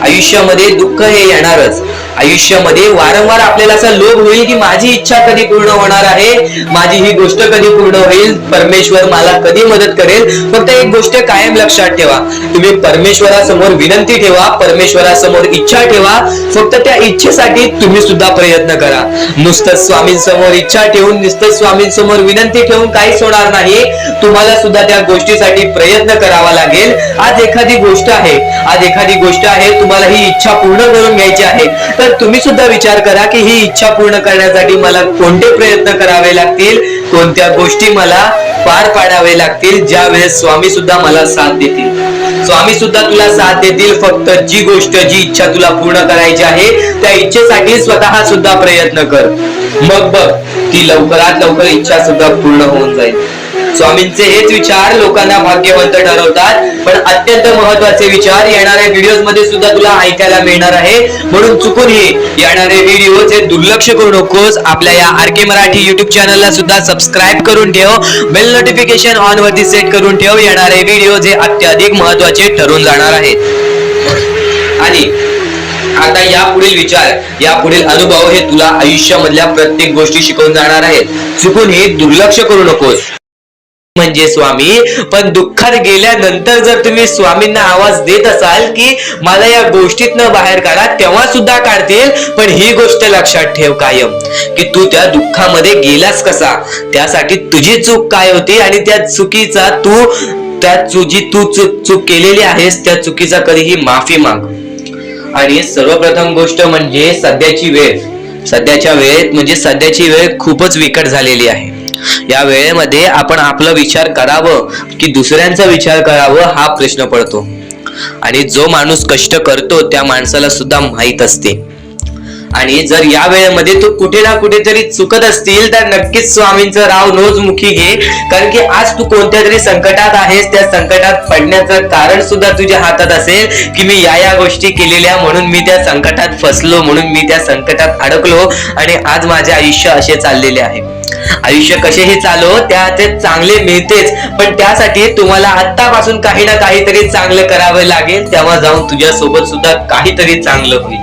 आयुष्यामध्ये दुःख हे येणारच. आयुष्यामध्ये वारंवार आपल्याला असा लोभ होईल की माझी इच्छा कधी पूर्ण होणार आहे, माझी ही गोष्ट कधी पूर्ण होईल, परमेश्वर मला कधी मदत करेल. फक्त एक गोष्ट कायम लक्षात ठेवा, तुम्ही परमेश्वरासमोर विनंती ठेवा, परमेश्वरासमोर इच्छा ठेवा. फक्त त्या इच्छेसाठी तुम्ही सुद्धा प्रयत्न करा. नुसतं स्वामींसमोर इच्छा ठेवून, नुसतं स्वामींसमोर विनंती ठेवून काहीच होणार नाही. तुम्हाला सुद्धा त्या गोष्टीसाठी प्रयत्न करावा लागेल. आज एखादी गोष्ट आहे, तुम्हाला ही इच्छा पूर्ण करून घ्यायची आहे, तर तुम्ही सुद्धा विचार करा की ही इच्छा पूर्ण करण्यासाठी मला कोणते प्रयत्न करावे लागतील, कोणत्या गोष्टी मला पार पाडावे लागतील, ज्या वेळेस स्वामी सुद्धा मला साथ देतील. स्वामी सुद्धा तुला साथ देतील. फक्त जी गोष्ट, जी इच्छा तुला पूर्ण करायची आहे, त्या इच्छेसाठी स्वतः सुद्धा प्रयत्न कर. मग बघ की लवकरात लवकर इच्छा सुद्धा पूर्ण होऊन जाईल. स्वामींचे हेच विचार लोकांना भाग्यवंत ठरवतात. पण अत्यंत महत्वाचे विचार येणाऱ्या व्हिडिओज मध्ये सुद्धा तुला ऐकायला मिळणार आहे. म्हणून चुकूनही येणारे व्हिडिओ हे दुर्लक्ष करू नकोस. आपल्या या RK मराठी युट्यूब चॅनलला सुद्धा सबस्क्राईब करून ठेव, बेल नोटिफिकेशन ऑन वरती सेट करून ठेव. येणारे व्हिडिओ हे अत्याधिक महत्वाचे ठरून जाणार आहेत. आणि आता यापुढील विचार, यापुढील अनुभव हे तुला आयुष्यामधल्या प्रत्येक गोष्टी शिकवून जाणार आहेत. चुकूनही दुर्लक्ष करू नकोस. म्हणजे स्वामी, पण दुःखात गेल्यानंतर जर तुम्ही स्वामींना आवाज देत असाल की मला या गोष्टीतनं बाहेर काढा, तेव्हा सुद्धा काढतील. पण ही गोष्ट लक्षात ठेव कायम की तू त्या दुःखामध्ये गेलास कसा, त्यासाठी तुझी चूक काय होती आणि त्या चुकीचा चूक केलेली आहेस, त्या चुकीचा कधीही माफी माग. आणि सर्वप्रथम गोष्ट म्हणजे सध्याची वेळ खूपच विकट झालेली आहे. या वेळेमध्ये आपण आपला विचार करावं की दुसऱ्यांचा विचार करावं, हा प्रश्न पडतो. आणि जो माणूस कष्ट करतो त्या माणसाला सुद्धा माहित असते. आणि जर या वेळेमध्ये तू कुठे ना कुठेतरी चुकत असतील तर नक्कीच स्वामींचं राव नोजमुखी घे. कारण की आज तू कोणत्या तरी संकटात आहेस. त्या संकटात पडण्याचं कारण सुद्धा तुझ्या हातात असेल की मी या गोष्टी केलेल्या, म्हणून मी त्या संकटात फसलो, म्हणून मी त्या संकटात अडकलो आणि आज माझे आयुष्य असे चाललेले आहे. आयुष्य कसेही चालो त्याचे चांगले मिळतेच, पण त्यासाठी तुम्हाला आत्तापासून काही ना काहीतरी चांगलं करावं लागेल. तेव्हा जाऊन तुझ्या सोबत सुद्धा काहीतरी चांगलं होईल.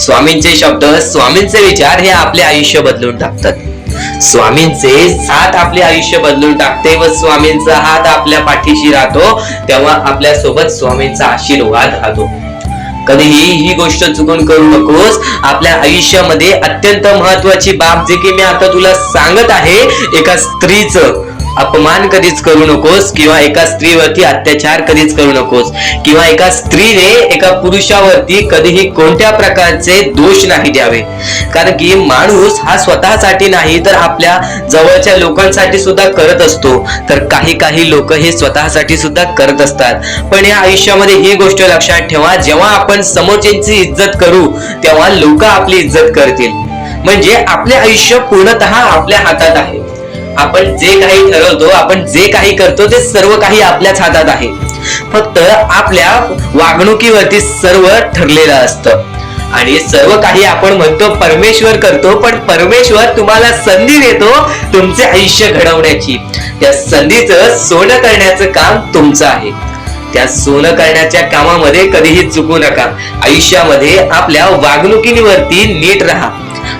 स्वामींचे शब्द, स्वामींचे विचार हे आपले आयुष्य बदलून टाकतात. स्वामींचे साथ आपले आयुष्य बदलून टाकते व स्वामींचा हात आपल्या पाठीशी राहतो. तेव्हा आपल्या सोबत स्वामींचा आशीर्वाद राहतो. कधीही ही गोष्ट चुकून करू नकोस. आपल्या आयुष्यामध्ये अत्यंत महत्वाची बाब जे की मी आता तुला सांगत आहे, एका स्त्रीचं अपमान कधीच करू नकोस, किंवा एका स्त्रीवरती अत्याचार कधीच करू नकोस, किंवा एका स्त्रीने एका पुरुषावरती कधीही कोणत्या प्रकारचे दोष नाही द्यावे. कारण की माणूस हा स्वतःसाठी नाही तर आपल्या जवळच्या लोकांसाठी सुद्धा करत असतो. तर काही लोक हे स्वतःसाठी सुद्धा करत असतात. पण या आयुष्यामध्ये ही गोष्ट लक्षात ठेवा, जेव्हा आपण समोरच्यांची इज्जत करू तेव्हा लोक आपली इज्जत करतील. म्हणजे आपले आयुष्य पूर्णतः आपल्या हातात आहे. आपण जे काही ठरवतो, आपण जे काही करतो ते सर्व काही आपल्याच हातात आहे. फक्त आपल्या वागणुकीवरती सर्व ठरलेलं असतं. आणि सर्व काही आपण म्हणतो परमेश्वर करतो, पण परमेश्वर तुम्हाला संधी देतो तुमचे आयुष्य घडवण्याची. त्या संधीचं सोनं करण्याचं काम तुमचं आहे. त्या सोनं करण्याच्या कामामध्ये कधीही चुकू नका. आयुष्यामध्ये आपल्या वागणुकीवरती नीट राहा.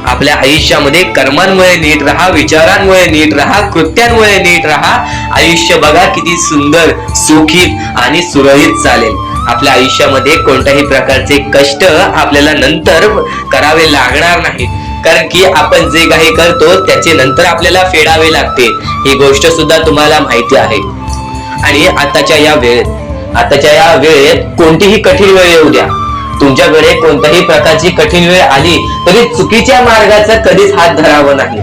आपल्या आयुष्यामध्ये कर्मांमुळे नीट राहा, विचारांमुळे नीट राहा, कृत्यांमुळे नीट राहा. आयुष्य बघा किती सुंदर, सुखीत आणि सुरळीत चालेल. आपल्या आयुष्यामध्ये कोणत्याही प्रकारचे कष्ट आपल्याला नंतर करावे लागणार नाहीत. कारण की आपण जे काही करतो त्याचे नंतर आपल्याला फेडावे लागते. ही गोष्ट सुद्धा तुम्हाला माहिती आहे. आणि आताच्या या वेळेत कोणतीही कठीण वेळ येऊ द्या, तुमच्याकडे कोणत्याही प्रकारची कठीण वेळ आली तरी चुकीच्या मार्गाचा कधीच हात धरावा नाही.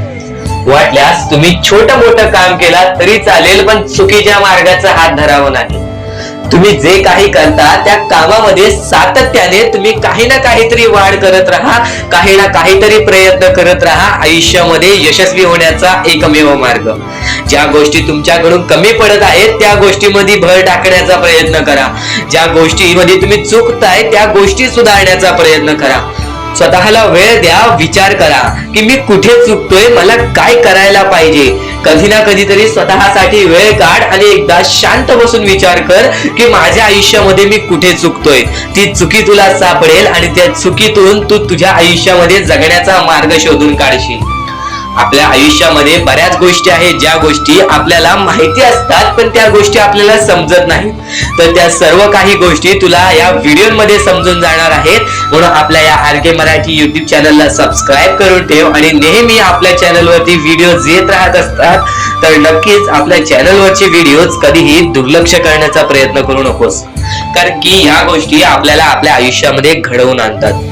वाटल्यास तुम्ही छोटं मोठं काम केला तरी चालेल, पण चुकीच्या मार्गाचा हात धरावा नाही. तुम्ही जे काही करता त्या कामामध्ये सातत्याने तुम्ही काही ना काहीतरी वाढ करत राहा, काही ना काहीतरी प्रयत्न करत राहा. आयुष्यामध्ये यशस्वी होण्याचा एकमेव मार्ग. ज्या गोष्टी तुमच्याकडून कमी पडत आहेत त्या गोष्टीमध्ये भर टाकण्याचा प्रयत्न करा. ज्या गोष्टीमध्ये तुम्ही चुकताय त्या गोष्टी सुधारण्याचा प्रयत्न करा. स्वतःला वेळ द्या, विचार करा की मी कुठे चुकतोय, मला काय करायला पाहिजे. कधी ना कधीतरी स्वतःसाठी वेळ काढ आणि एकदा शांत बसून विचार कर की माझ्या आयुष्यामध्ये मी कुठे चुकतोय. ती चुकी तुला सापडेल आणि त्या चुकीतून तू तुझ्या आयुष्यामध्ये जगण्याचा मार्ग शोधून काढशील. आपल्या आयुष्यामध्ये बऱ्याच गोष्टी आहेत ज्या गोष्टी आपल्याला माहिती असतात पण त्या गोष्टी आपल्याला समजत नाहीत. तर त्या सर्व काही गोष्टी तुला या व्हिडिओमध्ये समजून जाणार आहेत. म्हणून आपल्या या RK मराठी युट्यूब चॅनलला सबस्क्राईब करून ठेव आणि नेहमी आपल्या चॅनलवरती व्हिडिओज येत राहत असतात. तर नक्कीच आपल्या चॅनलवरचे व्हिडिओज कधीही दुर्लक्ष करण्याचा प्रयत्न करू नकोस, कारण की या गोष्टी आपल्याला आपल्या आयुष्यामध्ये घडवून आणतात.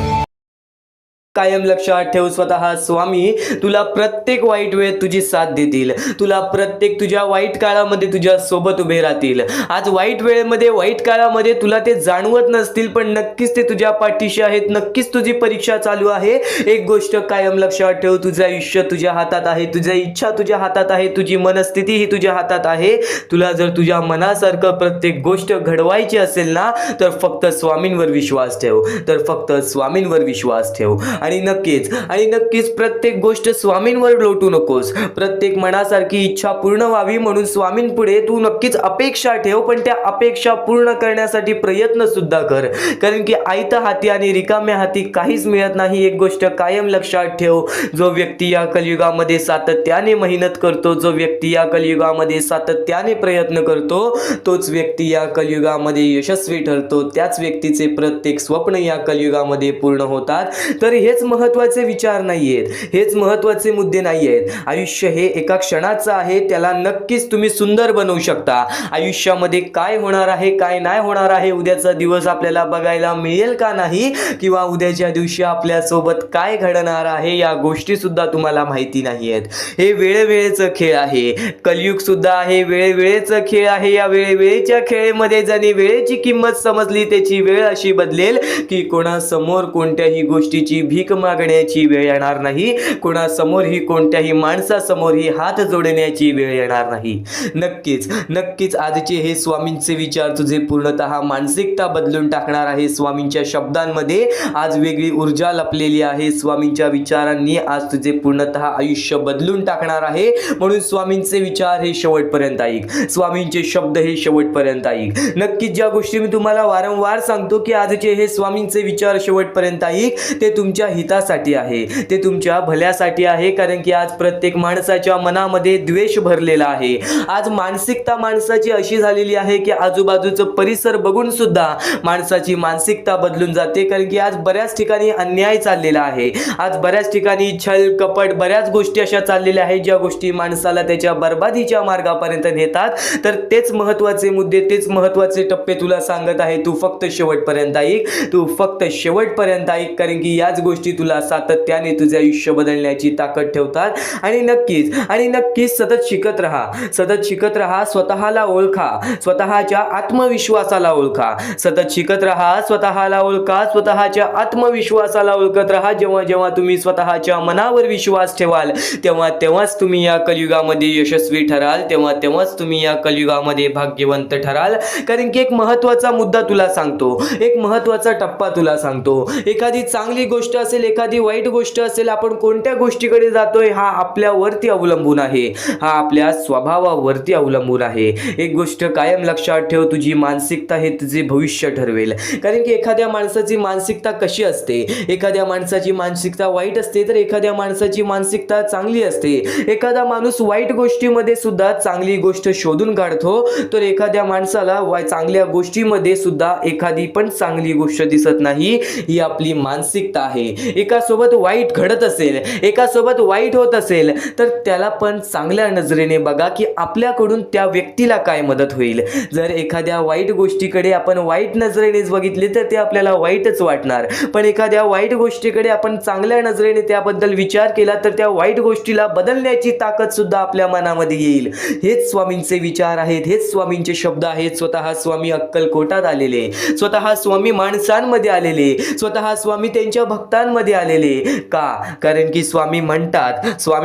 कायम लक्षात ठेव, स्वतः स्वामी तुला प्रत्येक वाईट वेळेत तुझी साथ देतील. तुला प्रत्येक तुझ्या वाईट काळामध्ये तुझ्या सोबत उभे राहतील. आज वाईट वेळेमध्ये वाईट काळामध्ये तुला ते जाणवत नसतील पण नक्कीच ते तुझ्या पाठीशी आहेत. नक्कीच तुझी परीक्षा चालू आहे. एक गोष्ट कायम लक्षात ठेव, तुझं आयुष्य तुझ्या हातात आहे, तुझ्या इच्छा तुझ्या हातात आहे, तुझी मनस्थिती ही तुझ्या हातात आहे. तुला जर तुझ्या मनासारखं प्रत्येक गोष्ट घडवायची असेल ना तर फक्त स्वामींवर विश्वास ठेव, तर फक्त स्वामींवर विश्वास ठेव. आणि नक्कीच प्रत्येक गोष्ट स्वामींवर लोटू नकोस. प्रत्येक मनासारखी इच्छा पूर्ण व्हावी म्हणून स्वामींपुढे तू नक्कीच अपेक्षा ठेव, पण त्या अपेक्षा पूर्ण करण्यासाठी प्रयत्न सुद्धा कर, कारण की आयत्या हाती आणि रिकाम्या हाती काहीच मिळत नाही. एक गोष्ट कायम लक्षात ठेव, जो व्यक्ती या कलियुगामध्ये सातत्याने मेहनत करतो, जो व्यक्ती या कलियुगामध्ये सातत्याने प्रयत्न करतो, तोच व्यक्ती या कलियुगामध्ये यशस्वी ठरतो. त्याच व्यक्तीचे प्रत्येक स्वप्न या कलियुगामध्ये पूर्ण होतात. तर हेच महत्त्वाचे विचार नाहीयेत, हेच महत्त्वाचे मुद्दे नाहीयेत. आयुष्य हे एका क्षणाचं आहे, त्याला नक्कीच तुम्ही सुंदर बनवू शकता. आयुष्यामध्ये काय होणार आहे काय नाही होणार आहे, उद्याचा दिवस आपल्याला बघायला मिळेल का नाही, किंवा उद्याच्या दिवशी आपल्यासोबत काय घडणार आहे या गोष्टी सुद्धा तुम्हाला माहिती नाहीयेत. हे वेळेवेळेचं खेळ आहे, कलियुग सुद्धा आहे वेळेवेळेचं खेळ आहे. या वेळेवेळेच्या खेळामध्ये ज्याने वेळेची किंमत समजली त्याची वेळ अशी बदलेल की कोणासमोर कोणत्याही गोष्टीची भीक मागण्याची वेळ येणार नाही, कोणासमोरही कोणत्याही माणसासमोरही हात जोडण्याची वेळ येणार नाही. नक्कीच आजचे हे स्वामींचे विचार तुझे पूर्णतः मानसिकता बदलून टाकणार आहे. स्वामींच्या शब्दांमध्ये आज वेगळी ऊर्जा लपलेली आहे. स्वामींच्या विचारांनी आज तुझे पूर्णतः आयुष्य बदलून टाकणार आहे. म्हणून स्वामींचे विचार हे शेवटपर्यंत ऐक, स्वामींचे शब्द हे शेवटपर्यंत ऐक. नक्कीच ज्या गोष्टी मी तुम्हाला वारंवार सांगतो की आजचे हे स्वामींचे विचार शेवटपर्यंत ऐक, ते तुमच्या हितासाठी आहे, ते तुमच्या भल्यासाठी आहे. कारण की आज प्रत्येक माणसाच्या मनामध्ये द्वेष भरलेला आहे. आज मानसिकता माणसाची अशी झालेली आहे की आजूबाजूचं परिसर बघून सुद्धा माणसाची मानसिकता बदलून जाते. कारण की आज बऱ्याच ठिकाणी अन्याय चाललेला आहे, आज बऱ्याच ठिकाणी छल कपट बऱ्याच गोष्टी अशा चाललेल्या आहेत ज्या गोष्टी माणसाला त्याच्या बर्बादीच्या मार्गापर्यंत नेतात. तर तेच महत्त्वाचे मुद्दे, तेच महत्त्वाचे टप्पे तुला सांगत आहे. तू फक्त शेवटपर्यंत ऐक, तू फक्त शेवटपर्यंत ऐक, कारण की याच गोष्टी तुला सातत्याने तुझे आयुष्य बदलण्याची ताकद ठेवतात. आणि नक्कीच सतत शिकत राहा, स्वतःला ओळखा, स्वतःच्या आत्मविश्वासाला ओळखा. सतत शिकत राहा, स्वतःला ओळखा, स्वतःच्या आत्मविश्वासाला ओळखत राहा. जेव्हा तुम्ही स्वतःच्या मनावर विश्वास ठेवाल तेव्हाच तुम्ही या कलियुगामध्ये यशस्वी ठराल, तेव्हाच तुम्ही या कलियुगामध्ये भाग्यवंत ठराल. कारण की एक महत्त्वाचा मुद्दा तुला सांगतो, एक महत्त्वाचा टप्पा तुला सांगतो. एखादी चांगली गोष्ट असेल, एखादी वाईट गोष्ट असेल, आपण कोणत्या गोष्टीकडे जातोय हा आपल्यावरती अवलंबून आहे, हा आपल्या स्वभावावरती अवलंबून आहे. एक गोष्ट कायम लक्षात ठेव, तुझी मानसिकता हे तुझे भविष्य ठरवेल. कारण की एखाद्या माणसाची मानसिकता कशी असते, एखाद्या माणसाची मानसिकता वाईट असते तर एखाद्या माणसाची मानसिकता चांगली असते. एखादा माणूस वाईट गोष्टीमध्ये सुद्धा चांगली गोष्ट शोधून काढतो, तर एखाद्या माणसाला चांगल्या गोष्टीमध्ये सुद्धा एखादी पण चांगली गोष्ट दिसत नाही. ही आपली मानसिकता आहे. एकासोबत वाईट घडत असेल, एकासोबत वाईट होत असेल तर त्याला पण चांगल्या नजरेने बघा की आपल्याकडून त्या व्यक्तीला काय मदत होईल. जर एखाद्या वाईट गोष्टीकडे आपण वाईट नजरेनेच बघितले तर ते आपल्याला वाईटच वाटणार, पण एखाद्या वाईट गोष्टीकडे आपण चांगल्या नजरेने त्याबद्दल विचार केला तर त्या वाईट गोष्टीला बदलण्याची ताकद सुद्धा आपल्या मनामध्ये येईल. हेच स्वामींचे विचार आहेत, हेच स्वामींचे शब्द आहेत. स्वतः स्वामी अक्कलकोटात आलेले, स्वतः स्वामी माणसांमध्ये आलेले, स्वतः स्वामी त्यांच्या भक्तांना युगांमध्ये आलेले. का? कारण की स्वामी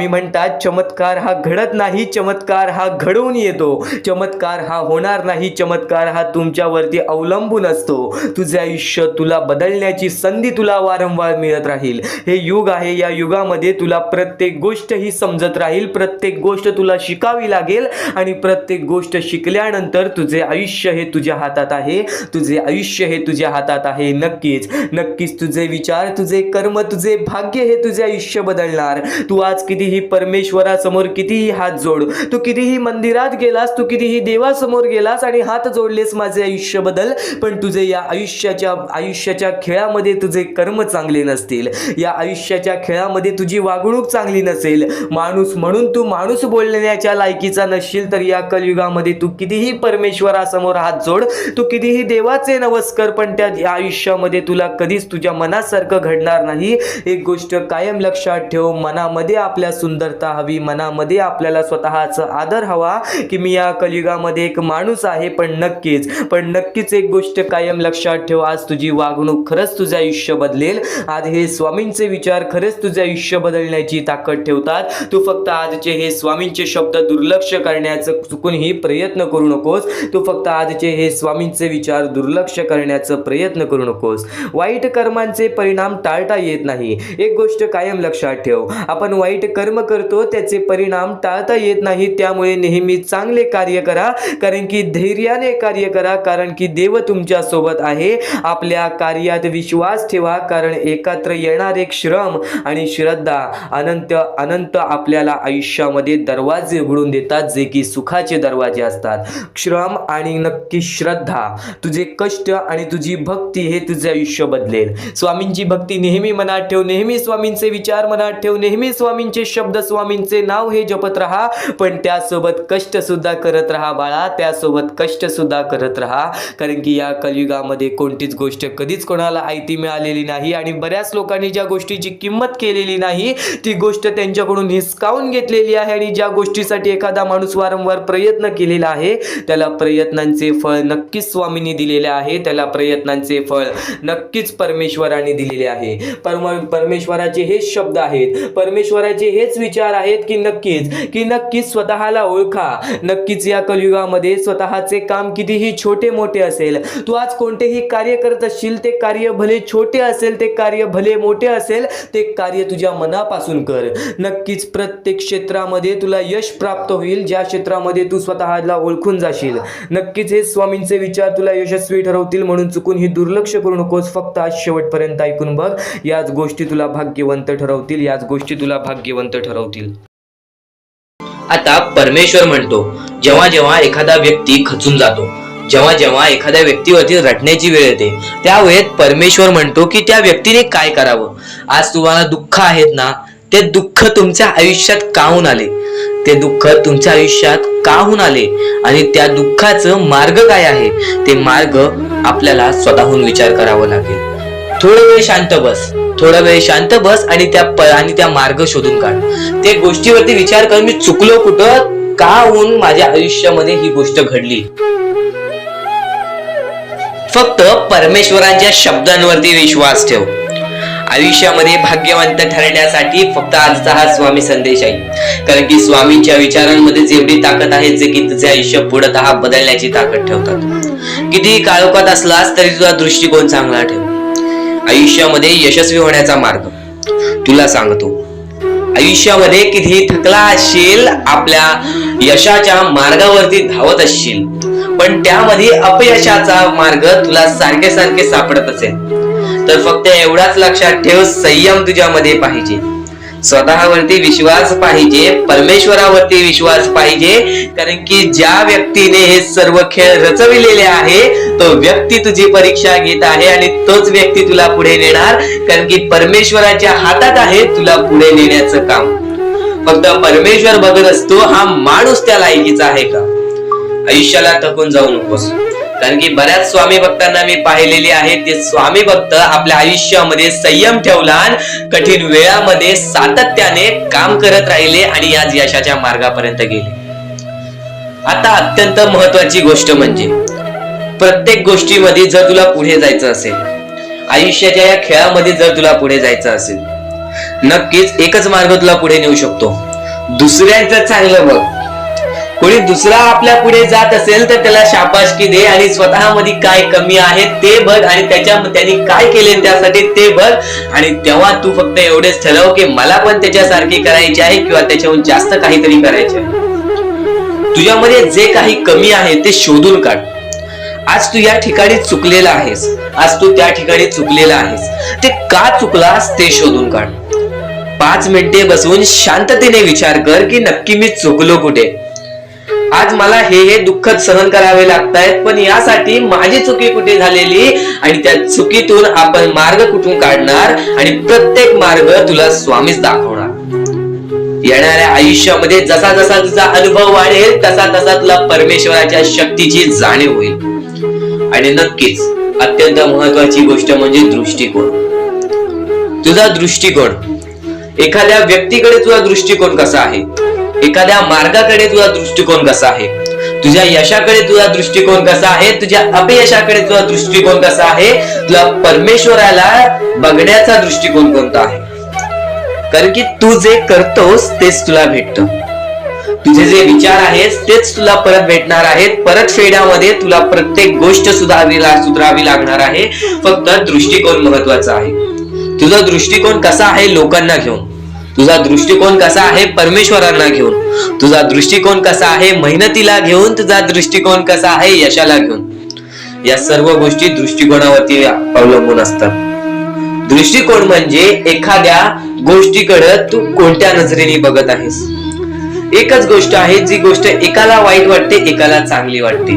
म्हणतात चमत्कार हा घडत नाही, चमत्कार हा घडून येतो. चमत्कार हा होणार नाही, चमत्कार हा तुमच्यावरती अवलंबून असतो. तुझे आयुष्य, तुला बदलण्याची संधी तुला वारंवार मिळत राहील. हे युग आहे, या युगामध्ये तुला प्रत्येक गोष्ट ही समजत राहील, प्रत्येक गोष्ट तुला शिकावी लागेल आणि प्रत्येक गोष्ट शिकल्यानंतर तुझे आयुष्य हे तुझ्या हातात आहे. तुझे आयुष्य हे तुझ्या हातात आहे. नक्कीच तुझे विचार, तुझे कर्म, तुझे भाग्य हे तुझे आयुष्य बदलणार. तू आज कितीही परमेश्वरासमोर कितीही हात जोड, तू कितीही मंदिरात गेलास, तू कितीही देवासमोर गेलास आणि हात जोडलेस माझे आयुष्य बदल, पण तुझे या आयुष्याच्या खेळामध्ये तुझे कर्म चांगले नसतील, या आयुष्याच्या खेळामध्ये तुझी वागणूक चांगली नसेल, माणूस म्हणून तू माणूस बोलण्याच्या लायकीचा नसशील, तर या कलियुगामध्ये तू कितीही परमेश्वरासमोर हात जोड, तू कितीही देवाचे नमस्कार, पण त्या आयुष्यामध्ये तुला कधीच तुझ्या मनासारखं घडणार नाही. एक गोष्ट कायम लक्षात ठेव, मनामध्ये आपल्या सुंदरता हवी, मनामध्ये आपल्याला स्वतःचा आदर हवा, की मी या कलियुगामध्ये एक माणूस आहे. पण नक्कीच एक गोष्ट कायम लक्षात ठेव, आज तुझी वागणूक खरंच तुझे आयुष्य बदलेल. आज हे स्वामींचे विचार खरंच तुझे आयुष्य बदलण्याची ताकद ठेवतात. तू फक्त आजचे हे स्वामींचे शब्द दुर्लक्ष करण्याचं चुकूनही प्रयत्न करू नकोस. तू फक्त आजचे हे स्वामींचे विचार दुर्लक्ष करण्याचा प्रयत्न करू नकोस. वाईट कर्मांचे परिणाम टाळता येत नाही. एक गोष्ट कायम लक्षात ठेव, आपण वाईट कर्म करतो, त्याचे परिणाम टाळता येत नाही. त्यामुळे नेहमी चांगले कार्य करा, कारण की धैर्याने कार्य करा, कारण की देव तुमच्या सोबत आहे. आपल्या कार्यात विश्वास ठेवा, कारण एकत्र येणार एक श्रम आणि श्रद्धा अनंत आपल्याला आयुष्यामध्ये दरवाजे उघडून देतात, जे की सुखाचे दरवाजे असतात. श्रम आणि नक्की श्रद्धा, तुझे कष्ट आणि तुझी भक्ती हे तुझे आयुष्य बदलेल. स्वामींची भक्ती नेहमी मनात ठेव, नेहमी स्वामींचे विचार मनात ठेव, नेहमी स्वामींचे शब्द, स्वामींचे नाव हे जपत राहा, पण त्यासोबत कष्ट सुद्धा करत राहा बाळा, त्यासोबत कष्ट सुद्धा करत राहा. कारण की या कलियुगामध्ये कोणतीच गोष्ट कधीच कोणाला आयती मिळालेली नाही आणि बऱ्याच लोकांनी ज्या गोष्टीची किंमत केलेली नाही, ती गोष्ट त्यांच्याकडून हिसकावून घेतलेली आहे. आणि ज्या गोष्टीसाठी एखादा माणूस वारंवार प्रयत्न केलेला आहे, त्याला प्रयत्नांचे फळ नक्कीच स्वामींनी दिलेले आहे. त्याला प्रयत्नांचे फळ नक्कीच परमेश्वराने दिलेले आहे. परमेश्वराचे हेच शब्द आहेत, परमेश्वराचे हेच विचार आहेत, की नक्कीच स्वतःला ओळखा. नक्कीच या कलियुगामध्ये स्वतःचे काम कितीही छोटे मोठे असेल, तू आज कोणतेही कार्य करत असशील, ते कार्य भले छोटे असेल, ते कार्य भले मोठे असेल, ते कार्य तुझ्या मनापासून कर. नक्कीच प्रत्येक क्षेत्रामध्ये तुला यश प्राप्त होईल, ज्या क्षेत्रामध्ये तू स्वतःला ओळखून जाशील. नक्कीच हे स्वामींचे विचार तुला यशस्वी ठरवतील, म्हणून चुकून ही दुर्लक्ष करू नकोस. फक्त आज शेवटपर्यंत ऐकून बघ, याच गोष्टी तुला भाग्यवंत ठरवतील, याच गोष्टी तुला भाग्यवंत ठरवतील. आता परमेश्वर म्हणतो, जेव्हा जेव्हा एखादा व्यक्ती खचून जातो, जेव्हा जेव्हा एखाद्या व्यक्तीवरती रटण्याची वेळ येते, त्यावेळेत परमेश्वर म्हणतो की त्या व्यक्तीने काय करावं. आज तुम्हाला दुःख आहेत ना, ते दुःख तुमच्या आयुष्यात काहून आले, ते दुःख तुमच्या आयुष्यात काहून आले आणि त्या दुःखाचं मार्ग काय आहे, ते मार्ग आपल्याला स्वतःहून विचार करावा लागेल. थोडा वेळ शांत बस आणि त्या मार्ग शोधून काढ. ते गोष्टीवरती विचार कर, मी चुकलो कुठं, का होऊन माझ्या आयुष्यामध्ये ही गोष्ट घडली. फक्त परमेश्वरांच्या शब्दांवरती विश्वास ठेव. आयुष्यामध्ये भाग्यवंत ठरण्यासाठी फक्त आजचा हा स्वामी संदेश आहे, कारण की स्वामींच्या विचारांमध्ये जेवढी ताकद आहे, जे की तुझे आयुष्य पूर्णतः बदलण्याची ताकद ठेवतात. कितीही काळोखात असलास तरी तुझा दृष्टिकोन चांगला ठेव. आयुष्यामध्ये यशस्वी होण्याचा मार्ग तुला सांगतो. आयुष्यामध्ये कितीही थकला असशील, आपल्या यशाच्या मार्गावरती धावत असशील, पण त्यामध्ये अपयशाचा मार्ग तुला सारखे सापडत असेल, तर फक्त एवढाच लक्षात ठेव, संयम तुझ्यामध्ये पाहिजे, स्वतःवरती विश्वास पाहिजे, परमेश्वरावरती विश्वास पाहिजे. कारण की ज्या व्यक्तीने हे सर्व खेळ रचविलेले आहे, तो व्यक्ती तुझी परीक्षा घेत आहे आणि तोच व्यक्ती तुला पुढे नेणार, कारण की परमेश्वराच्या हातात आहे तुला पुढे नेण्याचं काम. फक्त परमेश्वर बघत असतो, हा माणूस त्या लायकीचा आहे का. आयुष्याला थकून जाऊ नकोस, कारण की बऱ्याच स्वामी भक्तांना मी पाहिलेले आहे, ते स्वामी भक्त आपल्या आयुष्यामध्ये संयम ठेवला, कठीण वेळामध्ये सातत्याने काम करत राहिले आणि आज यशाच्या मार्गापर्यंत गेले. आता अत्यंत महत्वाची गोष्ट म्हणजे, प्रत्येक गोष्टीमध्ये जर तुला पुढे जायचं असेल, आयुष्याच्या या खेळामध्ये जर तुला पुढे जायचं असेल, नक्कीच एकच मार्ग तुला पुढे नेऊ शकतो. दुसऱ्यांचं चांगलं बघ. कोणी दुसरा आपल्या पुढे जात असेल तर त्याला शाबासकी दे आणि स्वतःमध्ये काय कमी आहे ते बघ आणि त्यांनी काय केले त्यासाठी ते बघ. आणि तेव्हा तू फक्त एवढेच ठरव की मला पण त्याच्यासारखी करायची आहे किंवा त्याच्याहून जास्त काहीतरी करायचे आहे. तुझ्यामध्ये जे काही कमी आहे ते शोधून काढ. आज तू या ठिकाणी चुकलेला आहेस, आज तू त्या ठिकाणी चुकलेला आहेस, ते का चुकलास ते शोधून काढ. 5 मिनिटे बसून शांततेने विचार कर की नक्की मी चुकलो कुठे. आज मला हे दुःख सहन करावे लागतायत, पण यासाठी माझी चुकी कुठे झालेली आणि त्या चुकीतून आपण मार्ग कुठून काढणार आणि प्रत्येक मार्ग तुला स्वामीच दाखवणार. येणाऱ्या आयुष्यामध्ये जसा जसा तुझा अनुभव वाढेल तसा तसा तुला परमेश्वराच्या शक्तीची जाणीव होईल. आणि नक्कीच अत्यंत महत्वाची गोष्ट म्हणजे दृष्टिकोन. तुझा दृष्टिकोन, एखाद्या व्यक्तीकडे तुझा दृष्टिकोन कसा आहे, एखाद्या मार्गाकडे तुझा दृष्टिकोन कसा आहे, तुझ्या यशाकडे तुझा दृष्टिकोन कसा आहे, तुझ्या अपयशाकडे तुझा दृष्टिकोन कसा आहे, तुला परमेश्वराला बघण्याचा दृष्टिकोन कोणता आहे. कारण की तू जे करतोस तेच तुला भेटतं. तुझे जे विचार आहेत तेच तुला परत भेटणार आहेत. परत फेड्यामध्ये तुला प्रत्येक गोष्ट सुधारावी लागणार आहे. फक्त दृष्टिकोन महत्वाचा आहे. तुझा दृष्टिकोन कसा आहे लोकांना घेऊन, तुझा दृष्टिकोन कसा आहे परमेश्वरांना घेऊन, तुझा दृष्टिकोन कसा आहे मेहनतीला घेऊन, तुझा दृष्टिकोन कसा आहे यशाला घेऊन. या सर्व गोष्टी दृष्टिकोनावरती अवलंबून असतात. दृष्टिकोन म्हणजे एखाद्या गोष्टीकडे तू कोणत्या नजरेने बघत आहेस. एकच गोष्ट आहे जी गोष्ट एकाला वाईट वाटते, एकाला चांगली वाटते.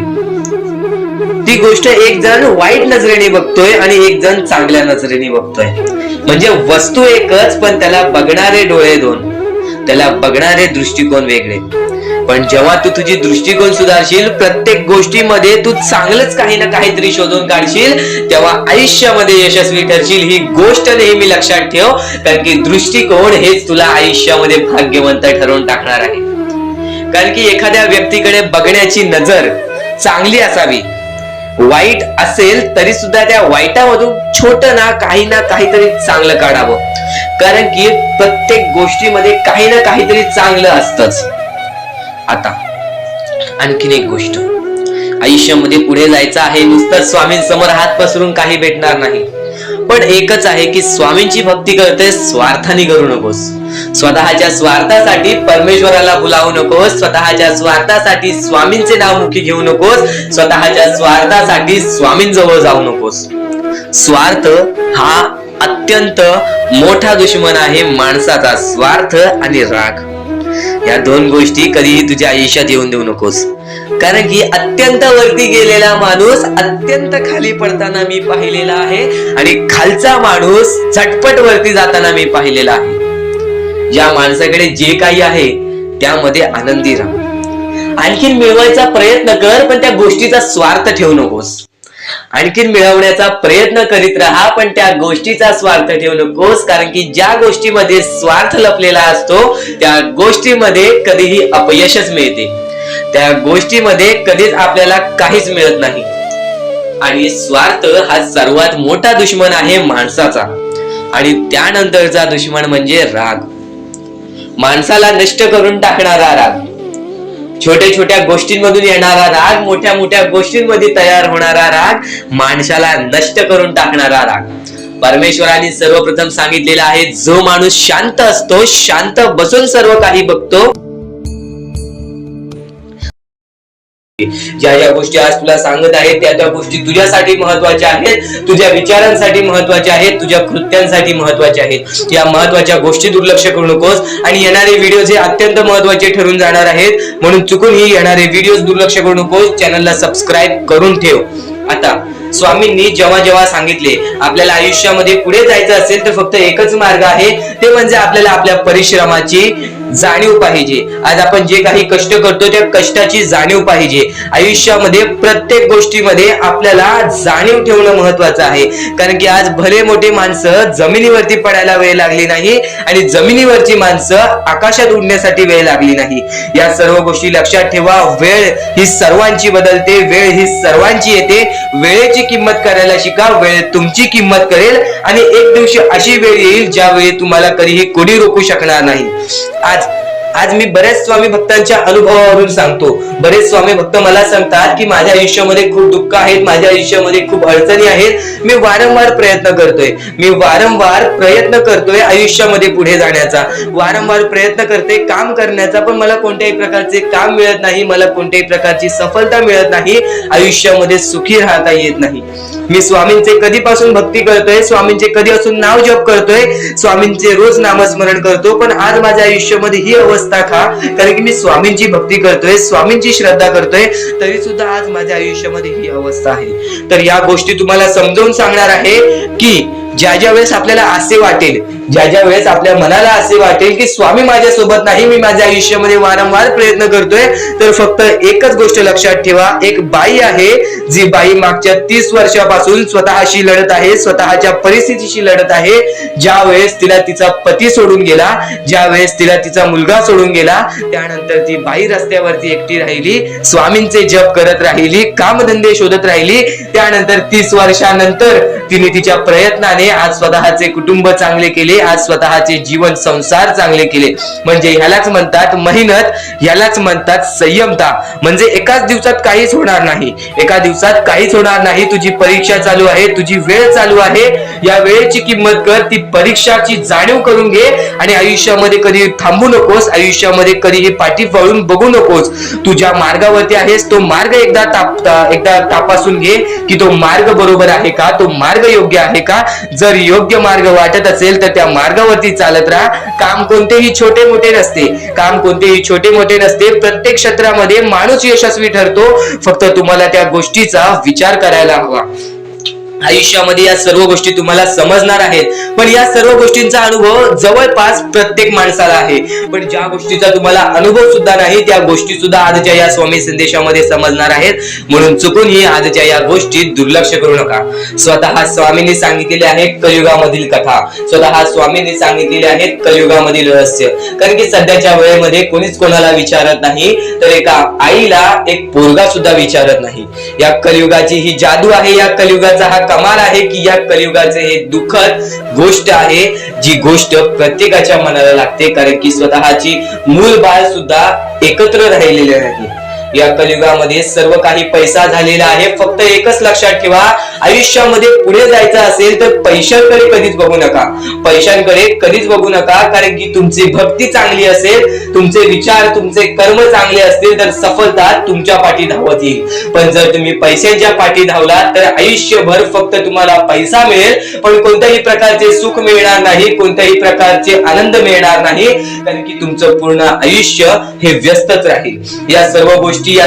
ती गोष्ट एक जण वाईट नजरेने बघतोय आणि एक जण चांगल्या नजरेने बघतोय. म्हणजे वस्तू एकच पण त्याला बघणारे डोळे दोन, त्याला बघणारे दृष्टिकोन वेगळे. पण जेव्हा तू तुझी दृष्टिकोन सुधारशील, प्रत्येक गोष्टीमध्ये तू चांगलंच काही ना काहीतरी शोधून काढशील, तेव्हा आयुष्यामध्ये यशस्वी ठरशील. ही गोष्ट नेहमी लक्षात ठेव, कारण की दृष्टिकोन हेच तुला आयुष्यामध्ये भाग्यवंत ठरवून टाकणार आहे. कारण की एखाद्या व्यक्तीकडे बघण्याची नजर चांगली असावी. वाईट असेल तरी सुद्धा त्या वाईटामधून छोट ना काहीतरी चांगलं काढावं. कारण की प्रत्येक गोष्टीमध्ये काही ना काहीतरी चांगलं असतंच. आता आणखीन एक गोष्ट, आयुष्यामध्ये पुढे जायचं आहे, नुसतं स्वामींसमोर हात पसरून काही भेटणार नाही. पण एकच आहे की स्वामींची भक्ती करते, स्वार्थाने करू नकोस. स्वतःच्या स्वार्थासाठी परमेश्वराला बोलावू नकोस, स्वतःच्या स्वार्थासाठी स्वामींचे नाव मुखी घेऊ नकोस, स्वतःच्या स्वार्थासाठी स्वामींजवळ जाऊ नकोस. स्वार्थ हा अत्यंत मोठा दुश्मन आहे माणसाचा. स्वार्थ आणि राग या दोन गोष्टी कधीही तुझ्या आयुष्यात येऊन देऊ नकोस. कारण की अत्यंत वरती गेलेला माणूस अत्यंत खाली पडताना मी पाहिलेला आहे आणि खालचा माणूस झटपट वरती जाताना मी पाहिलेला आहे. ज्या माणसाकडे जे काही आहे त्यामध्ये आनंदी राहा. आणखीन मिळवायचा प्रयत्न कर, पण त्या गोष्टीचा स्वार्थ ठेवू नकोस. आणखीन मिळवण्याचा प्रयत्न करीत राहा, पण त्या गोष्टीचा स्वार्थ ठेवू नकोस. कारण की ज्या गोष्टीमध्ये स्वार्थ लपलेला असतो त्या गोष्टीमध्ये कधीही अपयशच मिळते. त्या गोष्टीमध्ये कधीच आपल्याला काहीच मिळत नाही. आणि स्वार्थ हा सर्वात मोठा दुश्मन आहे माणसाचा. आणि त्यानंतरचा दुश्मन म्हणजे राग. माणसाला नष्ट करून टाकणारा राग, छोट्या छोट्या गोष्टींमधून येणारा राग, मोठ्या मोठ्या गोष्टींमध्ये तयार होणारा राग, माणसाला नष्ट करून टाकणारा राग. परमेश्वराने सर्वप्रथम सांगितलेला आहे, जो माणूस शांत असतो, शांत बसून सर्व काही बघतो. ज्या ज्या गोष्टी आज तुला सांगत आहेत त्या गोष्टी तुझ्यासाठी महत्वाच्या आहेत, तुझ्या विचारांसाठी महत्वाच्या आहेत, तुझ्या कृत्यांसाठी महत्वाच्या आहेत. या महत्वाच्या गोष्टी दुर्लक्ष करू नकोस. आणि येणारे व्हिडिओ हे अत्यंत महत्वाचे ठरून जाणार आहेत, म्हणून चुकूनही येणारे व्हिडिओ दुर्लक्ष करू नकोस. चॅनलला सबस्क्राईब करून ठेव. आता स्वामींनी जेव्हा जेव्हा सांगितले आपल्याला आयुष्यामध्ये पुढे जायचं असेल तर फक्त एकच मार्ग आहे, ते म्हणजे आपल्याला आपल्या परिश्रमाची जाणीव पाहिजे. आज आपण जे काही कष्ट करतो त्या कष्टाची जाणीव पाहिजे. आयुष्यामध्ये प्रत्येक गोष्टीमध्ये आपल्याला जाणीव ठेवणं महत्वाचं आहे. कारण की आज भले मोठे माणसं जमिनीवरती पडायला वेळ लागली नाही आणि जमिनीवरची माणसं आकाशात उडण्यासाठी वेळ लागली नाही. या सर्व गोष्टी लक्षात ठेवा. वेळ ही सर्वांची बदलते, वेळ ही सर्वांची येते. वेळेची किंमत करायला शिका. वेळ तुमची किंमत करेल आणि एक दिवशी अशी वेळ येईल ज्यावेळी तुम्हाला कधीही कोणी रोखू शकणार नाही. आज मी बऱ्याच स्वामी भक्तांच्या अनुभवावरून सांगतो. बरेच स्वामी भक्त मला सांगतात की माझ्या आयुष्यामध्ये खूप दुःख आहेत, माझ्या आयुष्यामध्ये खूप अडचणी आहेत. मी वारंवार प्रयत्न करतोय आयुष्यामध्ये पुढे जाण्याचा, वारंवार प्रयत्न करते काम करण्याचा, पण मला कोणत्याही प्रकारचे काम मिळत नाही, मला कोणत्याही प्रकारची सफलता मिळत नाही, आयुष्यामध्ये सुखी राहता येत नाही. मी स्वामींचे कधीपासून भक्ती करतोय, स्वामींचे कधीपासून नाव जप करतोय, स्वामींचे रोज नामस्मरण करतो, पण आज माझ्या आयुष्यामध्ये ही अवस्था का? कारण की मी स्वामींची भक्ती करतोय, स्वामींची श्रद्धा करतोय, तरी सुद्धा आज माझ्या आयुष्यामध्ये ही अवस्था आहे. तर या गोष्टी तुम्हाला समजावून सांगणार आहे की ज्या वेळेस आपल्याला असे वाटेल, ज्या वेळेस आपल्या मनाला असे वाटेल की स्वामी माझ्या सोबत नाही, मी माझ्या आयुष्यामध्ये वारंवार प्रयत्न करतोय, तर फक्त एकच गोष्ट लक्षात ठेवा. एक बाई आहे, जी बाई मागच्या 30 वर्षापासून स्वतःशी लढत आहे, स्वतःच्या परिस्थितीशी लढत आहे. ज्या वेळेस तिला तिचा पती सोडून गेला, ज्या वेळेस तिला तिचा मुलगा सोडून गेला, त्यानंतर ती बाई रस्त्यावरती एकटी राहिली, स्वामींचे जप करत राहिली, कामधंदे शोधत राहिली. त्यानंतर 30 वर्षानंतर तिने तिच्या प्रयत्नाने आज स्वतःचे कुटुंब चांगले केले, आज स्वतःचे जीवन संसार चांगले केले. म्हणजे ह्यालाच म्हणतात मेहनत, ह्यालाच म्हणतात संयमता. म्हणजे एकाच दिवसात काहीच होणार नाही, एका दिवसात काहीच होणार नाही. तुझी परीक्षा चालू आहे, तुझी वेळ चालू आहे, या वेळेची किंमत कर, ती परीक्षाची जाणीव करून घे आणि आयुष्यामध्ये कधी थांबू नकोस, आयुष्यामध्ये कधीही पाठी वळून बघू नकोस. तू ज्या मार्गावरती आहेस तो मार्ग एकदा तपासून घे की तो मार्ग बरोबर आहे का, तो मार्ग योग्य आहे का. जर योग्य मार्ग वाटत असेल तर त्या मार्गावरती चालत राहा. काम कोणतेही छोटे मोठे नसते, काम कोणतेही छोटे मोठे नसते. प्रत्येक क्षेत्रामध्ये माणूस यशस्वी ठरतो, फक्त तुम्हाला त्या गोष्टीचा विचार करायला हवा. आयुष्यामध्ये या सर्व गोष्टी तुम्हाला समजणार आहेत, पण या सर्व गोष्टींचा अनुभव जवळपास प्रत्येक माणसाला आहे. पण ज्या गोष्टीचा तुम्हाला अनुभव सुद्धा नाही त्या गोष्टी सुद्धा आजच्या या स्वामी संदेशामध्ये समजणार आहेत. म्हणून चुकूनही आजच्या या गोष्टीत दुर्लक्ष करू नका. स्वतः स्वामींनी सांगितलेले आहे कलियुगामधील कथा, स्वतः स्वामींनी सांगितलेले आहेत कलियुगामधील रहस्य. कारण की सध्याच्या वेळेमध्ये कोणीच कोणाला विचारत नाही, तर एका आईला एक पोरगा सुद्धा विचारत नाही. या कलियुगाची ही जादू आहे, या कलियुगाचा हा कमाल आहे की या कलियुगाचे हे दुःखद गोष्ट आहे, जी गोष्ट प्रत्येकाच्या मनाला लागते. कारण की स्वतःची मूल बाळ सुद्धा एकत्र राहिलेले नाही. या कलियुगामध्ये सर्व काही पैसा झालेला आहे. फक्त एकच लक्षात ठेवा, आयुष्यामध्ये पुढे जायचं असेल तर पैशांकडे कधीच बघू नका, पैशांकडे कधीच बघू नका. कारण की तुमची भक्ती चांगली असेल, तुमचे विचार, तुमचे कर्म चांगले असतील तर सफलता तुमच्या पाठी धावत येईल. पण जर तुम्ही पैशांच्या पाठी धावलात तर आयुष्यभर फक्त तुम्हाला पैसा मिळेल, पण कोणत्याही प्रकारचे सुख मिळणार नाही, कोणत्याही प्रकारचे आनंद मिळणार नाही. कारण की तुमचं पूर्ण आयुष्य हे व्यस्तच राहील. या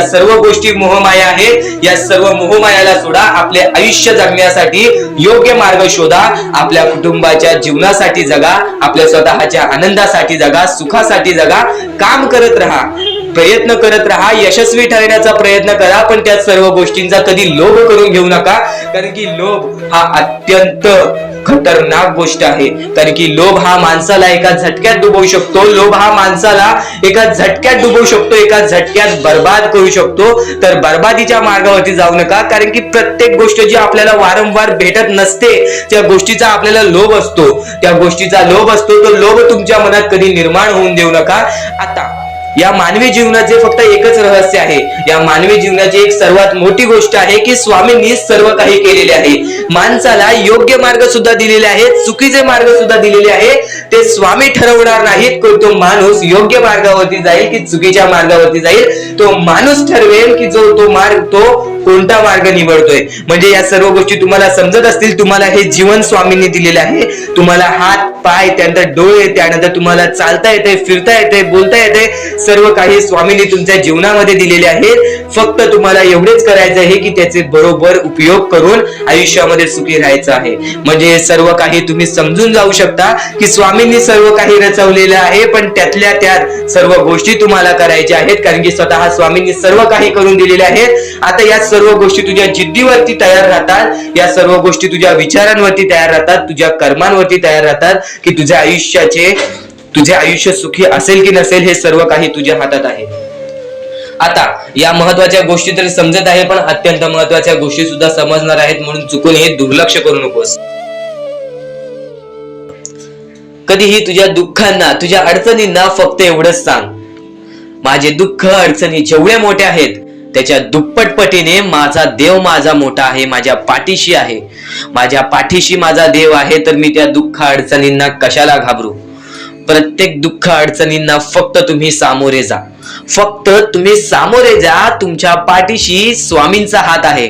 सर्व गोष्टी मोहमाया आहेत. या सर्व मोहमायाला सोडा, आपले आयुष्य जगण्यासाठी योग्य मार्ग शोधा, आपल्या कुटुंबाच्या जीवनासाठी जगा, आपल्या स्वतःच्या आनंदासाठी जगा, सुखासाठी जगा. काम करत राहा, प्रयत्न करत राहा, यशस्वी ठरण्याचा प्रयत्न करा, पण त्या सर्व गोष्टींचा कधी लोभ करून घेऊ नका. कारण की लोभ हा अत्यंत खतरनाक गोष्ट आहे. कारण की लोभ हा माणसाला एका झटक्यात डुबवू शकतो, लोभ हा माणसाला एका झटक्यात डुबवू शकतो, एका झटक्यात बर्बाद करू शकतो. तर बर्बादीच्या मार्गावरती जाऊ नका. कारण की प्रत्येक गोष्ट जी आपल्याला वारंवार भेटत नसते त्या गोष्टीचा आपल्याला लोभ असतो, त्या गोष्टीचा लोभ असतो. तो लोभ तुमच्या मनात कधी निर्माण होऊन देऊ नका. आता या मानवी जीवनाचे फक्त एकच रहस्य आहे, या मानवी जीवनाची एक सर्वात मोठी गोष्ट आहे की स्वामींनी सर्व काही केलेले आहे. माणसाला योग्य मार्ग सुद्धा दिलेले आहेत, चुकीचे मार्ग सुद्धा दिलेले आहेत. ते स्वामी ठरवणार नाहीत की तो माणूस योग्य मार्गावरती जाईल की चुकीच्या मार्गावरती जाईल. तो माणूस ठरवेल की जो तो मार्ग तो कोणता मार्ग निवडतोय. म्हणजे या सर्व गोष्टी तुम्हाला समजत असतील. तुम्हाला हे जीवन स्वामींनी दिलेलं आहे. तुम्हाला हात पाय, त्यानंतर डोळे, त्यानंतर तुम्हाला चालता येते, फिरता येते, बोलता येते, सर्व काही स्वामींनी तुमच्या जीवनामध्ये दिलेले आहेत. फक्त तुम्हाला एवढेच करायचं आहे की त्याचे बरोबर उपयोग करून आयुष्यामध्ये सुखी राहायचं आहे. म्हणजे सर्व काही तुम्ही समजून जाऊ शकता की स्वामींनी सर्व काही रचवलेलं आहे, पण त्यातल्या त्यात सर्व गोष्टी तुम्हाला करायच्या आहेत, कारण की स्वतः स्वामींनी सर्व काही करून दिलेले आहेत. आता या सर्व गोष्टी तुझ्या जिद्दीवरती तयार राहतात, या सर्व गोष्टी तुझ्या विचारांवरती तयार राहतात, तुझ्या कर्मांवरती तयार राहतात की तुझे आयुष्य सुखी असेल की नसेल हे सर्व काही तुझ्या हातात आहे. आता या महत्वाच्या गोष्टी तरी समजत आहे, पण अत्यंत महत्वाच्या गोष्टी सुद्धा समजणार आहेत, म्हणून चुकून हे दुर्लक्ष करू नकोस. कधीही तुझ्या दुःखांना, तुझ्या अडचणींना फक्त एवढंच सांग, माझे दुःख अडचणी जेवढे मोठे आहेत त्याच्या दुप्पटपटीने माझा देव माझा मोठा आहे, माझ्या पाठीशी आहे. माझ्या पाठीशी माझा देव आहे, तर मी त्या दुःख अडचणींना कशाला घाबरू. प्रत्येक दुःख अडचणींना फक्त तुम्ही सामोरे जा, फक्त तुम्ही सामोरे जा. तुमच्या पाठीशी स्वामींचा हात आहे,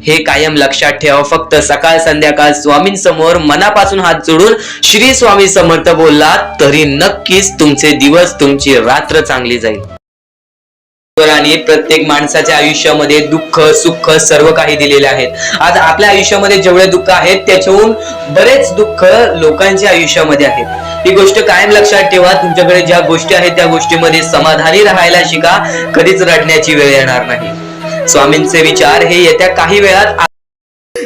हे कायम लक्षात ठेवा. फक्त सकाळ संध्याकाळ स्वामींसमोर मनापासून हात जोडून श्री स्वामी समर्थ बोलला तरी नक्कीच तुमचे दिवस, तुमची रात्र चांगली जाईल. आणि प्रत्येक माणसाच्या आयुष्यामध्ये दुःख सुख सर्व काही दिलेले आहेत. आज आपल्या आयुष्यामध्ये जेवढे दुःख आहेत त्याच्याहून बरेच दुःख लोकांच्या आयुष्यामध्ये आहेत. ही गोष्ट कायम लक्षात ठेवा. तुमच्याकडे ज्या गोष्टी आहेत त्या गोष्टीमध्ये समाधानी राहायला शिका, कधीच रडण्याची वेळ येणार नाही. स्वामींचे विचार हे येत्या काही वेळात,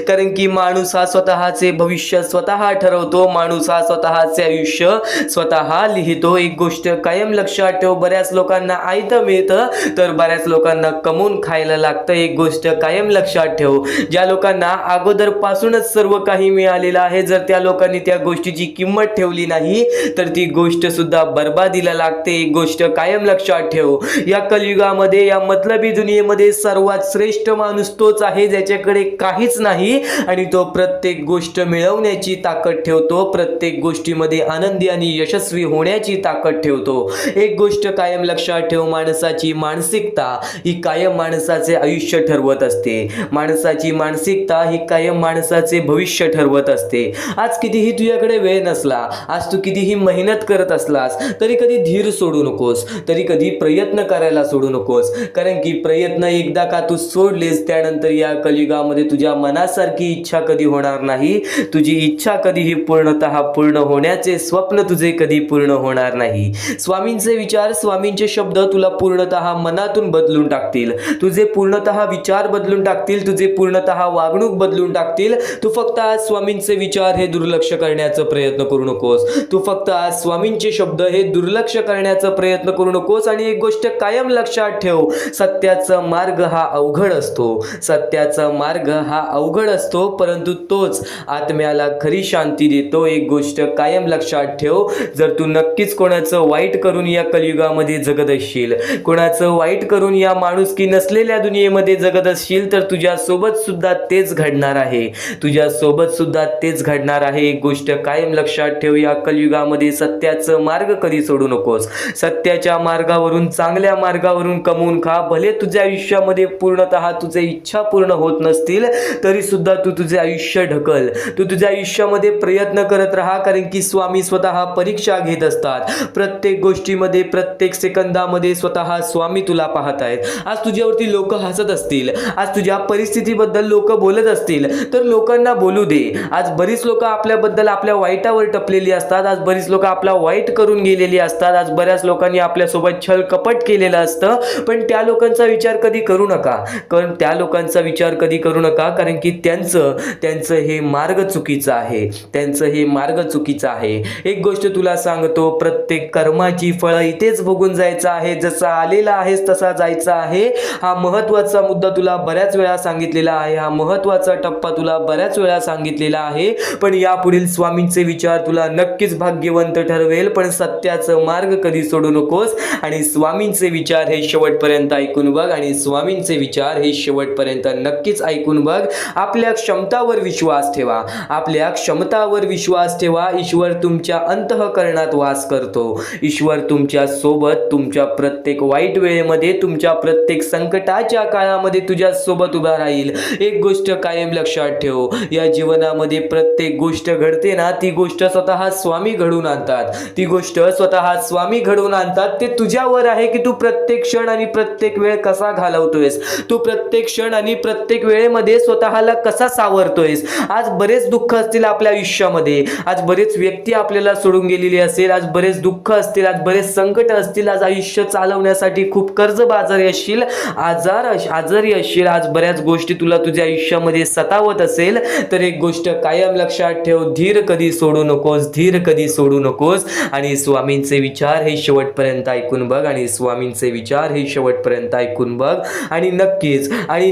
कारण की माणूस हा स्वतःचे भविष्य स्वतः ठरवतो, माणूस हा स्वतःचे आयुष्य स्वतः लिहितो. एक गोष्ट कायम लक्षात ठेव, बऱ्याच लोकांना आयतं मिळतं तर बऱ्याच लोकांना कमवून खायला लागतं. एक गोष्ट कायम लक्षात ठेव, ज्या लोकांना अगोदर पासूनच सर्व काही मिळालेलं आहे, जर त्या लोकांनी त्या गोष्टीची किंमत ठेवली नाही तर ती गोष्ट सुद्धा बर्बादीला लागते. एक गोष्ट कायम लक्षात ठेव, या कलियुगामध्ये, या मतलबी दुनियेमध्ये सर्वात श्रेष्ठ माणूस तोच आहे ज्याच्याकडे काहीच नाही आणि तो प्रत्येक गोष्ट मिळवण्याची ताकद ठेवतो, प्रत्येक गोष्टीमध्ये आनंदी आणि यशस्वी होण्याची ताकद ठेवतो. एक गोष्ट कायम लक्षात ठेव, माणसाची मानसिकता ही कायम माणसाचे आयुष्य ठरवत असते. माणसाची मानसिकता ही कायम माणसाचे भविष्य ठरवत असते. आज कितीही तुझ्याकडे वेळ नसला, आज तू कितीही मेहनत करत असलास तरी कधी धीर सोडू नकोस, तरी कधी प्रयत्न करायला सोडू नकोस. कारण की प्रयत्न एकदा का तू सोडलेस त्यानंतर या कलियुगामध्ये तुझ्या मनासारखी इच्छा कधी होणार नाही. तुझी इच्छा कधीही पूर्णतः पूर्ण होण्याचे स्वप्न तुझे कधी पूर्ण होणार नाही. स्वामींचे विचार, स्वामींचे शब्द तुला पूर्णतः मनातून बदलून टाकतील, तुझे पूर्णतः विचार बदलून टाकतील, तुझे पूर्णतः वागणूक बदलून टाकतील. तू फक्त आज स्वामींचे विचार हे दुर्लक्ष करण्याचा प्रयत्न करू नकोस. तू फक्त आज स्वामींचे शब्द हे दुर्लक्ष करण्याचा प्रयत्न करू नकोस. आणि एक गोष्ट कायम लक्षात ठेव, सत्याचा मार्ग हा अवघड असतो, सत्याचा मार्ग हा अवघड असतो, परंतु तोच आत्म्याला खरी शांती देतो. एक गोष्ट कायम लक्षात ठेव, जर तू नक्कीच कोणाचं वाईट करून या कलियुगामध्ये जगत असशील, कोणाचं वाईट करून या माणुसकी नसलेल्या दुनियेमध्ये जगत असशील तर तुझ्या सोबत सुद्धा तेच घडणार आहे, तुझ्या सोबत सुद्धा तेच घडणार आहे. एक गोष्ट कायम लक्षात ठेव, या कलियुगामध्ये सत्याचं मार्ग कधी सोडू नकोस. सत्याच्या मार्गावरून, चांगल्या मार्गावरून कमवून खा. भले तुझ्या आयुष्यामध्ये पूर्णतः तुझे इच्छा पूर्ण होत नसतील तरी सुद्धा तू तुझे आयुष्य ढकल, तू तुझ्या आयुष्यामध्ये प्रयत्न करत राहा. कारण की स्वामी स्वतः परीक्षा घेत असतात. प्रत्येक गोष्टीमध्ये, प्रत्येक सेकंदामध्ये स्वतः स्वामी तुला पाहत आहेत. आज तुझ्यावरती लोक हसत असतील, आज तुझ्या परिस्थितीबद्दल लोक बोलत असतील तर लोकांना बोलू दे. आज बरीच लोक आपल्याबद्दल, आपल्या वाईटावर टपलेली असतात, आज बरीच लोक आपला वाईट करून गेलेली असतात, आज बऱ्याच लोकांनी आपल्यासोबत छल कपट केलेलं असतं. पण त्या लोकांचा विचार कधी करू नका, कारण त्या लोकांचा विचार कधी करू नका, कारण की त्यांचं हे मार्ग चुकीचं आहे, त्यांचं हे मार्ग चुकीचं आहे. एक गोष्ट तुला सांगतो, प्रत्येक कर्माची फळं इथेच भोगून जायचं आहे, जसा आलेला आहेस तसा जायचा आहे. हा महत्वाचा मुद्दा तुला बऱ्याच वेळा सांगितलेला आहे, हा महत्वाचा टप्पा तुला बऱ्याच वेळा सांगितलेला आहे. पण यापुढील स्वामींचे विचार तुला नक्कीच भाग्यवंत ठरवेल. पण सत्याचं मार्ग कधी सोडू नकोस आणि स्वामींचे विचार हे शेवटपर्यंत ऐकून बघ, आणि स्वामींचे विचार हे शेवटपर्यंत नक्कीच ऐकून बघ. आपल्या आपल्या क्षमतावर विश्वास ठेवा, आपल्या क्षमतावर विश्वास ठेवा. ईश्वर तुमच्या अंतःकरणात वास करतो. ईश्वर तुमच्या सोबत तुमच्या प्रत्येक वाईट वेळेमध्ये, तुमच्या प्रत्येक संकटाच्या काळामध्ये तुझ्या सोबत उभा राहील. एक गोष्ट कायम लक्षात ठेव, या जीवनामध्ये प्रत्येक गोष्ट घडते ना, ती गोष्ट स्वतः स्वामी घडवून आणतात. ती गोष्ट स्वतः स्वामी घडवून आणतात. ते तुझ्यावर आहे की तू प्रत्येक क्षण आणि प्रत्येक वेळ कसा घालवतोयस, तू प्रत्येक क्षण आणि प्रत्येक वेळेमध्ये स्वतःला कसा सावरतोयस. आज बरेच दुःख असतील आपल्या आयुष्यामध्ये, आज बरेच व्यक्ती आपल्याला सोडून गेलेली असेल, आज बरेच दुःख असतील, आज बरेच संकट असतील, आज आयुष्य चालवण्यासाठी खूप कर्जबाजारी असशील, आजारी असशील, आज बऱ्याच गोष्टी तुला तुझ्या आयुष्यामध्ये सतावत असेल, तर एक गोष्ट कायम लक्षात ठेव, धीर कधी सोडू नकोस, धीर कधी सोडू नकोस. आणि स्वामींचे विचार हे शेवटपर्यंत ऐकून बघ, आणि स्वामींचे विचार हे शेवटपर्यंत ऐकून बघ. आणि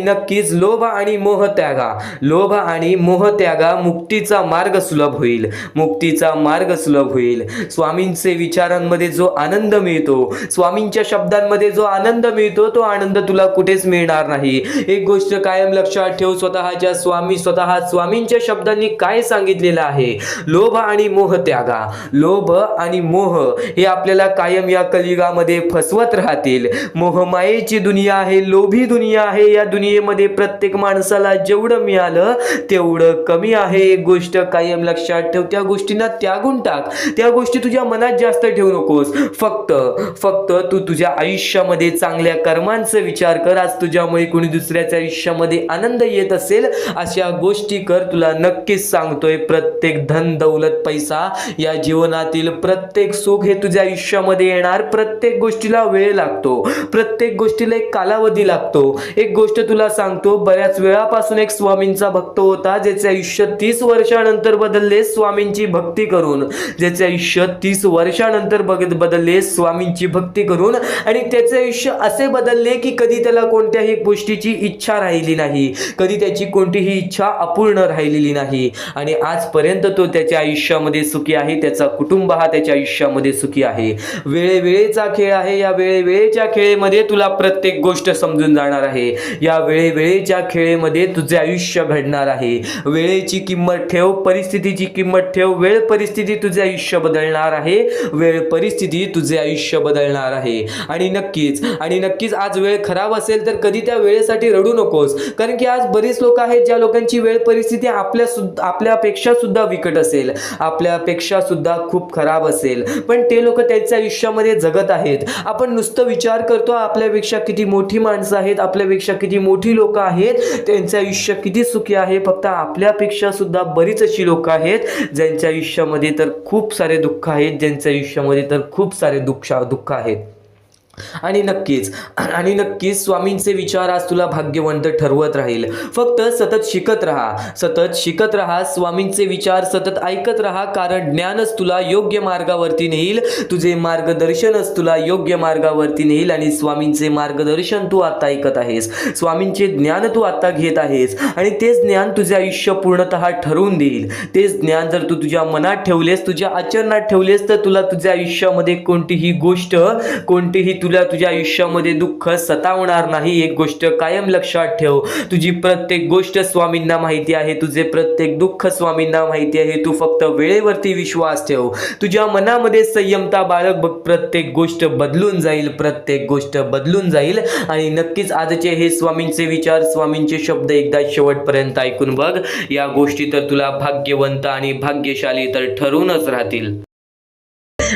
नक्कीच लोभ आणि मोह त्यागा, लोभ आणि मोह त्यागा, मुक्तीचा मार्ग सुलभ होईल, मुक्तीचा मार्ग सुलभ होईल. स्वामींचे विचारांमध्ये जो आनंद मिळतो, स्वामींच्या शब्दांमध्ये जो आनंद मिळतो, तो आनंद तुला कुठेच मिळणार नाही. एक गोष्ट कायम लक्षात ठेव, स्वतः स्वामींच्या शब्दांनी काय सांगितलेलं आहे, लोभ आणि मोह त्यागा. लोभ आणि मोह हे आपल्याला कायम या कलियुगामध्ये फसवत राहतील. मोहमायेची दुनिया आहे, लोभी दुनिया आहे. या दुनियेमध्ये प्रत्येक माणसाला जेवढं मिळालं तेवढं कमी आहे. एक गोष्ट कायम लक्षात ठेव, त्या गोष्टींना त्यागून टाक, त्या गोष्टी तुझ्या मनात जास्त ठेवू नकोस. फक्त तू तुझ्या आयुष्यामध्ये चांगल्या कर्मांचा विचार कर. आज तुझ्यामुळे कोणी दुसऱ्याच्या आयुष्यामध्ये आनंद येत असेल, अशा गोष्टी कर. तुला नक्कीच सांगतोय, प्रत्येक धन दौलत पैसा, या जीवनातील प्रत्येक सुख हे तुझ्या आयुष्यामध्ये येणार. प्रत्येक गोष्टीला वेळ लागतो, प्रत्येक गोष्टीला एक कालावधी लागतो. एक गोष्ट तुला सांगतो, बऱ्याच वेळापासून एक स्वामींचा भक्त होता, ज्याचे आयुष्य 30 वर्षानंतर बदलले स्वामींची भक्ती करून, ज्याचे आयुष्य 30 वर्षानंतर बदलले स्वामींची भक्ती करून. आणि त्याचे आयुष्य असे बदलले की कधी त्याला कोणत्याही गोष्टीची इच्छा राहिली नाही, कधी त्याची कोणतीही इच्छा अपूर्ण राहिलेली नाही. आणि आजपर्यंत तो त्याच्या आयुष्यामध्ये सुखी आहे, त्याचा कुटुंब हा त्याच्या आयुष्यामध्ये सुखी आहे. वेळेवेळेचा खेळ आहे. या वेळेवेळेच्या खेळेमध्ये तुला प्रत्येक गोष्ट समजून जाणार आहे. या वेळेवेळेच्या खेळेमध्ये तुझे आयुष्य घडणार आहे. वेळेची किंमत ठेव, परिस्थितीची किंमत ठेव. वेळ परिस्थिती तुझे आयुष्य बदलणार आहे, वेळ परिस्थिती तुझे आयुष्य बदलणार आहे. आणि नक्कीच आज वेळ खराब असेल तर कधी त्या वेळेसाठी रडू नकोस, कारण की आज बरीच लोक आहेत ज्या लोकांची वेळ परिस्थिती आपल्यापेक्षा सुद्धा विकट असेल, आपल्यापेक्षा सुद्धा खूप खराब असेल, पण ते लोक त्यांच्या आयुष्यामध्ये जगत आहेत. आपण नुसतं विचार करतो आपल्यापेक्षा किती मोठी माणसं आहेत, आपल्यापेक्षा किती मोठी लोक आहेत, त्यांचं आयुष्य किती सुखी आहे. फक्त आपल्यापेक्षा सुद्धा बरीच अशी लोक आहेत ज्यांच्या आयुष्यामध्ये तर खूप सारे दुःख आहेत, ज्यांच्या आयुष्यामध्ये तर खूप सारे दुःख आहेत. आणि नक्कीच स्वामींचे विचार आज तुला भाग्यवंत ठरवत राहील. फक्त सतत शिकत राहा, स्वामींचे विचार सतत ऐकत राहा, कारण ज्ञानच तुला योग्य मार्गावरती नेईल, तुझे मार्गदर्शनच तुला योग्य मार्गावरती नेईल. आणि स्वामींचे मार्गदर्शन तू आता ऐकत आहेस, स्वामींचे ज्ञान तू आता घेत आहेस, आणि तेच ज्ञान तुझे आयुष्य पूर्णतः ठरवून देईल. तेच ज्ञान जर तू तुझ्या मनात ठेवलेस, तुझ्या आचरणात ठेवलेस, तर तुला तुझ्या आयुष्यामध्ये कोणतीही गोष्ट तुला तुझ्या आयुष्यामध्ये दुःख सतावणार नाही. एक गोष्ट कायम लक्षात ठेव, तुझी प्रत्येक गोष्ट स्वामींना माहिती आहे, तुझे प्रत्येक दुःख स्वामींना माहिती आहे. तू फक्त वेळेवरती विश्वास ठेव, तुझ्या मनामध्ये संयमता बाळग, बघ प्रत्येक गोष्ट बदलून जाईल. आणि नक्कीच आजचे हे स्वामींचे विचार, स्वामींचे शब्द एकदा शेवटपर्यंत ऐकून बघ. या गोष्टी तर तुला भाग्यवंत आणि भाग्यशाली तर ठरूनच राहतील.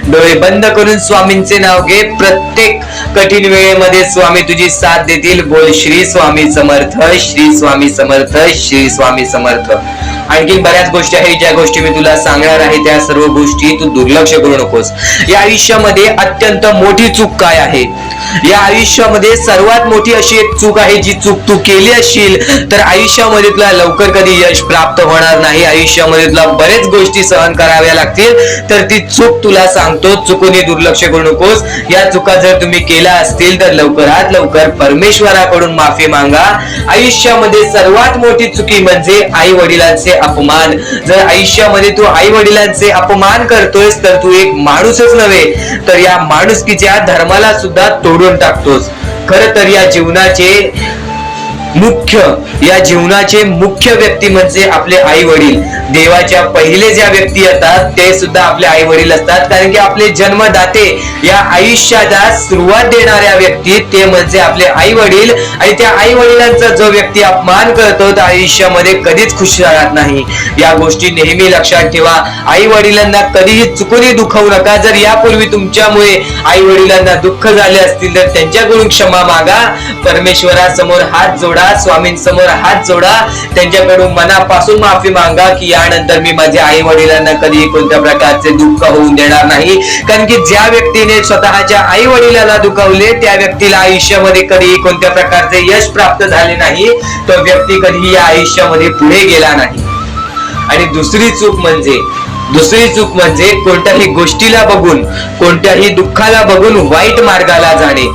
डोळे बंद करून स्वामींचे नाव घे. प्रत्येक कठीण वेळेमध्ये स्वामी तुझी साथ देतील. बोल श्री स्वामी समर्थ, श्री स्वामी समर्थ, श्री स्वामी समर्थ. आणखी बऱ्याच गोष्टी आहेत ज्या गोष्टी मी तुला सांगणार आहे, त्या सर्व गोष्टी तू दुर्लक्ष करू नकोस. या आयुष्यामध्ये अत्यंत मोठी चूक काय आहे, या आयुष्यामध्ये सर्वात मोठी अशी एक चूक आहे, जी चूक तू केली असशील तर आयुष्यामध्ये तुला लवकर कधी यश प्राप्त होणार नाही. आयुष्यामध्ये तुला बरेच गोष्टी सहन कराव्या लागतील. तर ती चूक तुला सांगतो, चुकूनही दुर्लक्ष करू नकोस. या चुका जर तुम्ही केल्या असतील तर लवकरात लवकर परमेश्वराकडून माफी मागा. आयुष्यामध्ये सर्वात मोठी चुकी म्हणजे आई वडिलांचे अपमान. जर आयुष्यामध्ये तू आई वडिलांचे अपमान करतोयस तर तू एक माणूसच नव्हे तर या माणुसकीच्या धर्माला सुद्धा तोडून टाकतोस. खर तर या जीवनाचे मुख्य या जीवनाचे मुख्य व्यक्ती म्हणजे आपले आई वडील. देवाच्या पहिले ज्या व्यक्ती येतात ते सुद्धा आपले आई वडील असतात, कारण की आपले जन्मदाते या आयुष्याला सुरुवात देणाऱ्या व्यक्ती ते म्हणजे आपले आई वडील. आणि त्या आई वडिलांचा जो व्यक्ती अपमान करतो तो आयुष्यामध्ये कधीच खुश राहत नाही. या गोष्टी नेहमी लक्षात ठेवा. आई वडिलांना कधीही चुकूनही दुखवू नका. जर यापूर्वी तुमच्यामुळे आई वडिलांना दुःख झाले असतील तर त्यांच्याकडून क्षमा मागा. परमेश्वरासमोर हात जोडा, स्वामींसमोर हात जोडा, त्यांच्याकडून मनापासून माफी मागा की यानंतर मी माझ्या आई वडिलांना कधी कोणत्या प्रकारचे दुःख होऊन देणार नाही. कारण की ज्या व्यक्तीने स्वतःच्या आई वडिलांना दुखावले त्या व्यक्तीला आयुष्यामध्ये कधीही कोणत्या प्रकारचे यश प्राप्त झाले नाही. तो व्यक्ती कधीही या आयुष्यामध्ये पुढे गेला नाही. आणि दुसरी चूक म्हणजे कोणत्याही गोष्टीला बघून, कोणत्याही दुःखाला बघून वाईट मार्गाला जाणे.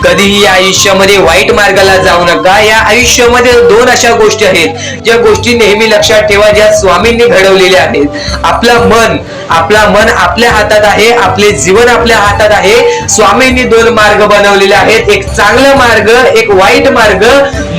कधीही या आयुष्यामध्ये वाईट मार्गाला जाऊ नका. या आयुष्यामध्ये दोन अशा गोष्टी आहेत ज्या गोष्टी नेहमी लक्षात ठेवा, ज्या स्वामींनी घडवलेल्या आहेत. आपला मन आपल्या हातात आहे, आपले जीवन आपल्या हातात आहे. स्वामींनी दोन मार्ग बनवलेले आहेत, एक चांगला मार्ग, एक वाईट मार्ग.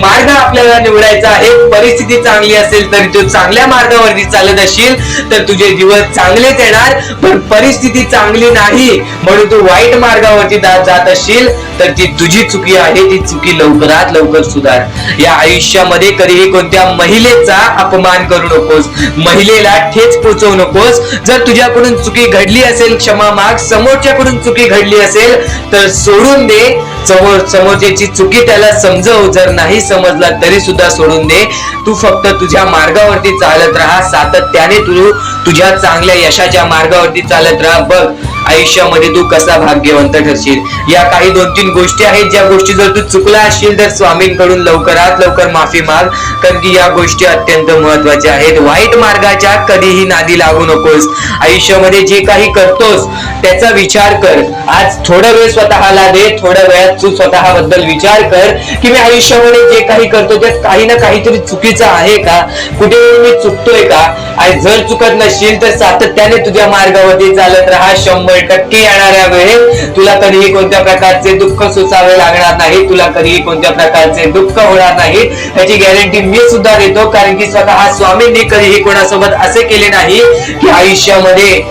मार्ग आपल्याला निवडायचा आहे. परिस्थिती चांगली असेल तर तू चांगल्या मार्गावरती चालत असशील तर तुझे दिवस चांगलेच येणार. पण परिस्थिती चांगली नाही म्हणून तू वाईट मार्गावरती जात असशील तर ती तुझी चुकी आहे. ती चुकी लवकरात लवकर सुधार. या आयुष्यामध्ये कधीही कोणत्या महिलेचा अपमान करू नकोस, महिलेला ठेच पोचवू नकोस. जर तुझ्याकडून चुकी घडली असेल क्षमा माग. समोरच्याकडून चुकी घडली असेल तर सोडून दे. समोरच्याची चुकी त्याला समजव. जर नाही समजला तरी सुद्धा सोडून दे. तू फक्त तुझ्या मार्गावरती चालत राहा. सातत्याने तू तुझ्या चांगल्या यशाच्या मार्गावरती चालत राहा. बघ आयुष्यामध्ये तू कसा भाग्यवंत ठरशील. या काही 2-3 गोष्टी आहेत ज्या गोष्टी जर तू चुकला असशील तर स्वामींकडून लवकरात लवकर माफी माग. कारण की या गोष्टी अत्यंत महत्वाच्या आहेत. वाईट मार्गाच्या कधीही नादी लागू नकोस. आयुष्यामध्ये जे काही करतोस त्याचा विचार कर. आज थोडा वेळ स्वतःला दे. थोड्या वेळात तू स्वतःबद्दल विचार कर की मी आयुष्यामध्ये जे काही करतो त्यात काही ना काहीतरी चुकीचं आहे का, कुठे मी चुकतोय का. आणि जर चुकत नसशील तर सातत्याने तुझ्या मार्गावरती चालत राहा. 100% येणाऱ्या वेळेत तुला कधीही कोणत्या प्रकारचे दुःख सोसावे लागणार नाही. तुला कधीही कोणत्या प्रकारचे दुःख होणार नाही याची गॅरंटी मी सुद्धा देतो. कारण की स्वतः स्वामींनी कधीही कोणासोबत असे केले नाही की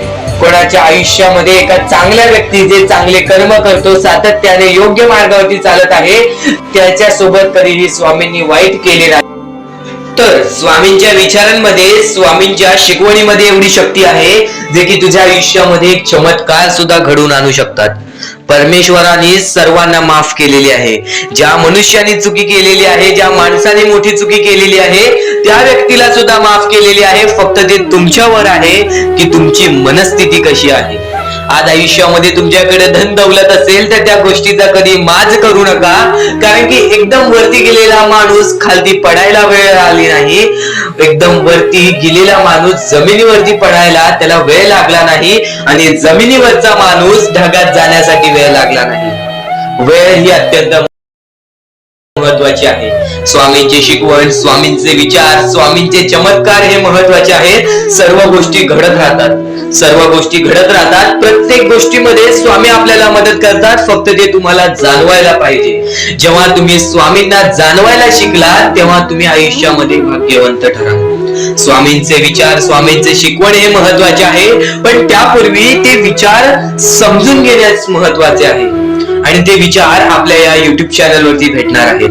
कोणाच्या आयुष्यामध्ये एका चांगल्या व्यक्ती जे चांगले कर्म करतो, सातत्याने योग्य मार्गावरती चालत आहे, त्याच्यासोबत कधीही स्वामींनी वाईट केले नाही. तर स्वामींच्या विचारांमध्ये, स्वामींच्या शिकवणीमध्ये एवढी शक्ती आहे जे की तुझ्या आयुष्यामध्ये एक चमत्कार सुद्धा घडवून आणू शकतात. परमेश्वराने सर्वांना माफ केलेली आहे. ज्या मनुष्याने चुकी केलेली आहे, ज्या माणसाने मोठी चुकी केलेली आहे त्या व्यक्तीला सुद्धा माफ केलेली आहे. फक्त ते तुमच्यावर आहे की तुमची मनस्थिती कशी आहे. आज आयुष्यामध्ये तुमच्याकडे धन दौलत असेल तर त्या गोष्टीचा कधी माज करू नका. कारण की एकदम वरती गेलेला माणूस खालती पडायला वेळ आली नाही. एकदम वरती गेलेला माणूस जमिनीवरती पडायला त्याला वेळ लागला नाही. आणि जमिनीवरचा माणूस ढगात जाण्यासाठी वेळ लागला नाही. वेळ ही अत्यंत महत्वाची आहे. स्वामींची शिकवण, स्वामींचे विचार, स्वामींचे चमत्कार हे महत्वाचे आहेत. सर्व गोष्टी घडत राहतात. प्रत्येक गोष्टीमध्ये स्वामी आपल्याला मदत करतात. फक्त ते तुम्हाला जाणवायला पाहिजे. जेव्हा तुम्ही स्वामींना जाणवायला शिकला तेव्हा तुम्ही आयुष्यामध्ये भाग्यवंत ठरा. स्वामींचे विचार, स्वामींचे शिकवण हे महत्वाचे आहे. पण त्यापूर्वी ते विचार समजून घेण्यास महत्वाचे आहे. आणि ते विचार आपल्या या युट्यूब चॅनलवरती भेटणार आहेत.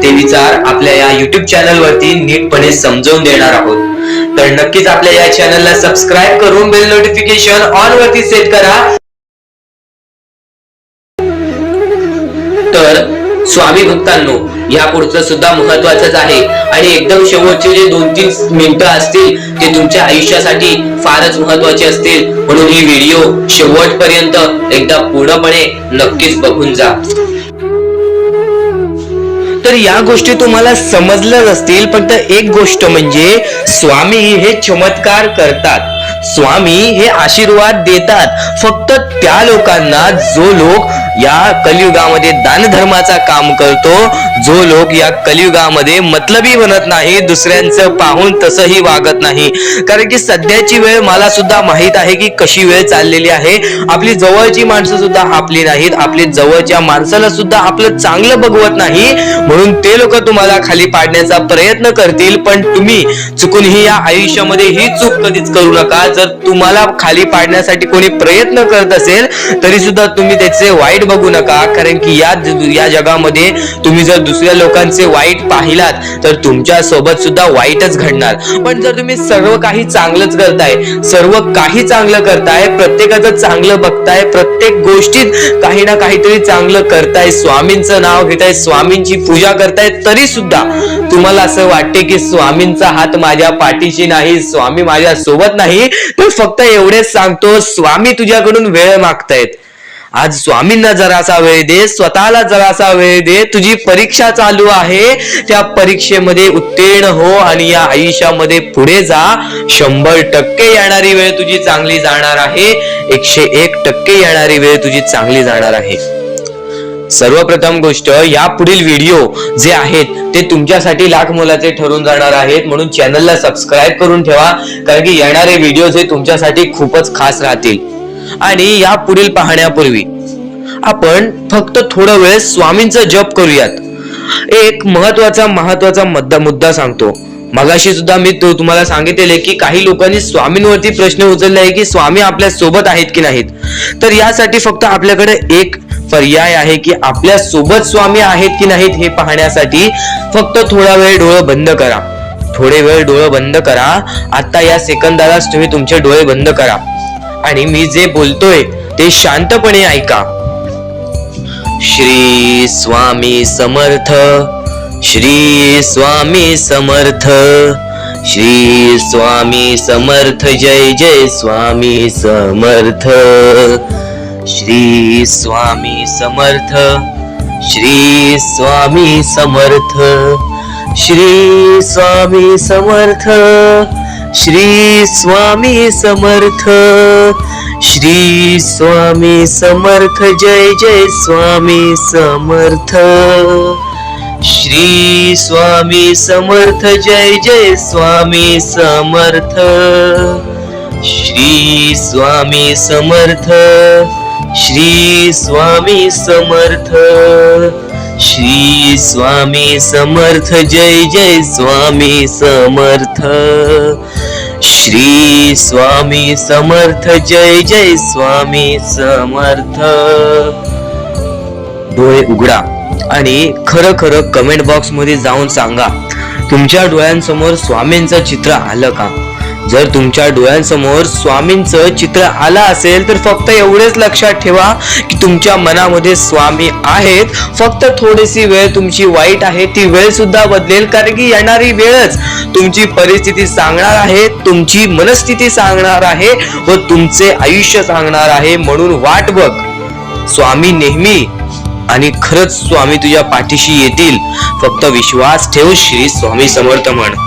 ते विचार आपल्या या युट्यूब चॅनलवरती नीटपणे समजावून देणार आहोत. तर नक्कीच आपल्या या चॅनलला सबस्क्राईब करून बेल नोटिफिकेशन ऑन वरती सेट करा. तर स्वामी भक्तांनो, या पुढचं सुद्धा महत्वाचंच आहे. आणि एकदम शेवटचे जे 2-3 मिनिटं असतील ते तुमच्या आयुष्यासाठी फारच महत्वाचे असतील. म्हणून ही व्हिडिओ शेवटपर्यंत एकदा पूर्णपणे नक्कीच बघून जा. तर या गोष्टी तुम्हाला समजल्याच असतील. पण एक गोष्ट म्हणजे स्वामी हे चमत्कार करतात. स्वामी हे आशीर्वाद देतात फक्त त्या लोकांना जो लोक या कलियुगामध्ये दानधर्माचा काम करतो जो लोक या कलियुगामध्ये मतलबी बनत नाही, दुसऱ्यांचं पाहून तसंही वागत नाही. कारण की सध्याची वेळ मला सुद्धा माहित आहे की कशी वेळ चाललेली आहे. आपली जवळची माणसं सुद्धा आपली नाहीत, आपली जवळच्या माणसाला सुद्धा आपलं चांगलं बघवत नाही, म्हणून ते लोक तुम्हाला खाली पाडण्याचा प्रयत्न करतील. पण तुम्ही चुकूनही या आयुष्यामध्ये ही चूक कधीच करू नका. जर तुम्हाला खाली पाडण्यासाठी कोणी प्रयत्न करत असेल तरी सुद्धा तुम्ही त्याचे वाईट बघू नका, कारण की या जगामध्ये तुम्ही जर दुसऱ्या लोकांचे वाईट पाहिलात तर तुमच्या सोबत सुद्धा वाईटच घडणार. पण जर तुम्ही सर्व काही चांगलंच करताय, सर्व काही चांगलं करताय, प्रत्येकाचं चांगलं बघताय, प्रत्येक गोष्टीत काही ना काहीतरी चांगलं करताय, स्वामींचं नाव घेताय, स्वामींची पूजा करताय, तरी सुद्धा तुम्हाला असं वाटते की स्वामींचा हात माझ्या पाठीशी नाही, स्वामी माझ्या सोबत नाही, तर फक्त एवढेच सांगतो, स्वामी तुझ्याकडून वेळ मागतायत. आज स्वामींना जरासा वेळ दे, स्वतःला जरासा वेळ दे. तुझी परीक्षा चालू आहे, त्या परीक्षेमध्ये उत्तीर्ण हो आणि या आयुष्यामध्ये पुढे जा. 100% येणारी वेळ तुझी चांगली जाणार आहे, 101% येणारी वेळ तुझी चांगली जाणार आहे. सर्वप्रथम गोष्ट, या पुढील व्हिडिओ जे आहेत ते तुमच्यासाठी लाख मोलाचे ठरून जाणार आहेत, म्हणून चॅनलला सबस्क्राईब करून ठेवा, कारण की येणारे व्हिडिओ हे तुमच्यासाठी खूपच खास राहतील. आणि या पुढील पाहण्यापूर्वी आपण फक्त थोडा वेळ स्वामींचा जप करूयात. एक महत्वाचा मुद्दा सांगतो. मगाशी सुद्धा मी तुम्हाला सांगितले की काही लोकांनी स्वामींवरती प्रश्न उचलले आहे की स्वामी आपल्या सोबत आहेत की नाहीत. तर यासाठी फक्त आपल्याकडे एक पर्याय आहे की आपल्या सोबत स्वामी आहेत की नाहीत हे पाहण्यासाठी फक्त थोडा वेळ डोळे बंद करा. थोडे वेळ डोळे बंद करा. आता या सेकंदालाच तुम्ही तुमचे डोळे बंद करा आणि मी जे बोलतोय ते शांतपणे ऐका. श्री स्वामी समर्थ, श्री स्वामी समर्थ, श्री स्वामी समर्थ, जय जय स्वामी समर्थ. श्री स्वामी समर्थ, श्री स्वामी समर्थ, श्री स्वामी समर्थ, श्री स्वामी समर्थ, श्री स्वामी समर्थ, जय जय स्वामी समर्थ. श्री स्वामी समर्थ, जय जय स्वामी समर्थ. श्री स्वामी समर्थ, श्री स्वामी समर्थ, श्री स्वामी समर्थ, जय जय स्वामी समर्थ. श्री स्वामी समर्थ, जय जय स्वामी समर्थ. डोळे उघडा आणि खरं खरं कमेंट बॉक्स मध्ये जाऊन सांगा, तुमच्या डोळ्यांसमोर स्वामींचं चित्र आलं का? जर तुमच्या डोळ्यांसमोर स्वामींचं चित्र आलं असेल तर फक्त एवढेच लक्षात ठेवा की तुमच्या मनामध्ये स्वामी आहेत. फक्त थोडीशी वेळ तुमची वाईट आहे, ती वेळ सुद्धा बदलेल, कारण की येणारी वेळच तुमची परिस्थिती सांगणार आहे, तुमची मनस्थिती सांगणार आहे व तुमचे आयुष्य सांगणार आहे. म्हणून वाट बघ, स्वामी नेहमी आणि खरंच स्वामी तुझ्या पाठीशी येतील. फक्त विश्वास ठेव. श्री स्वामी समर्थ म्हण.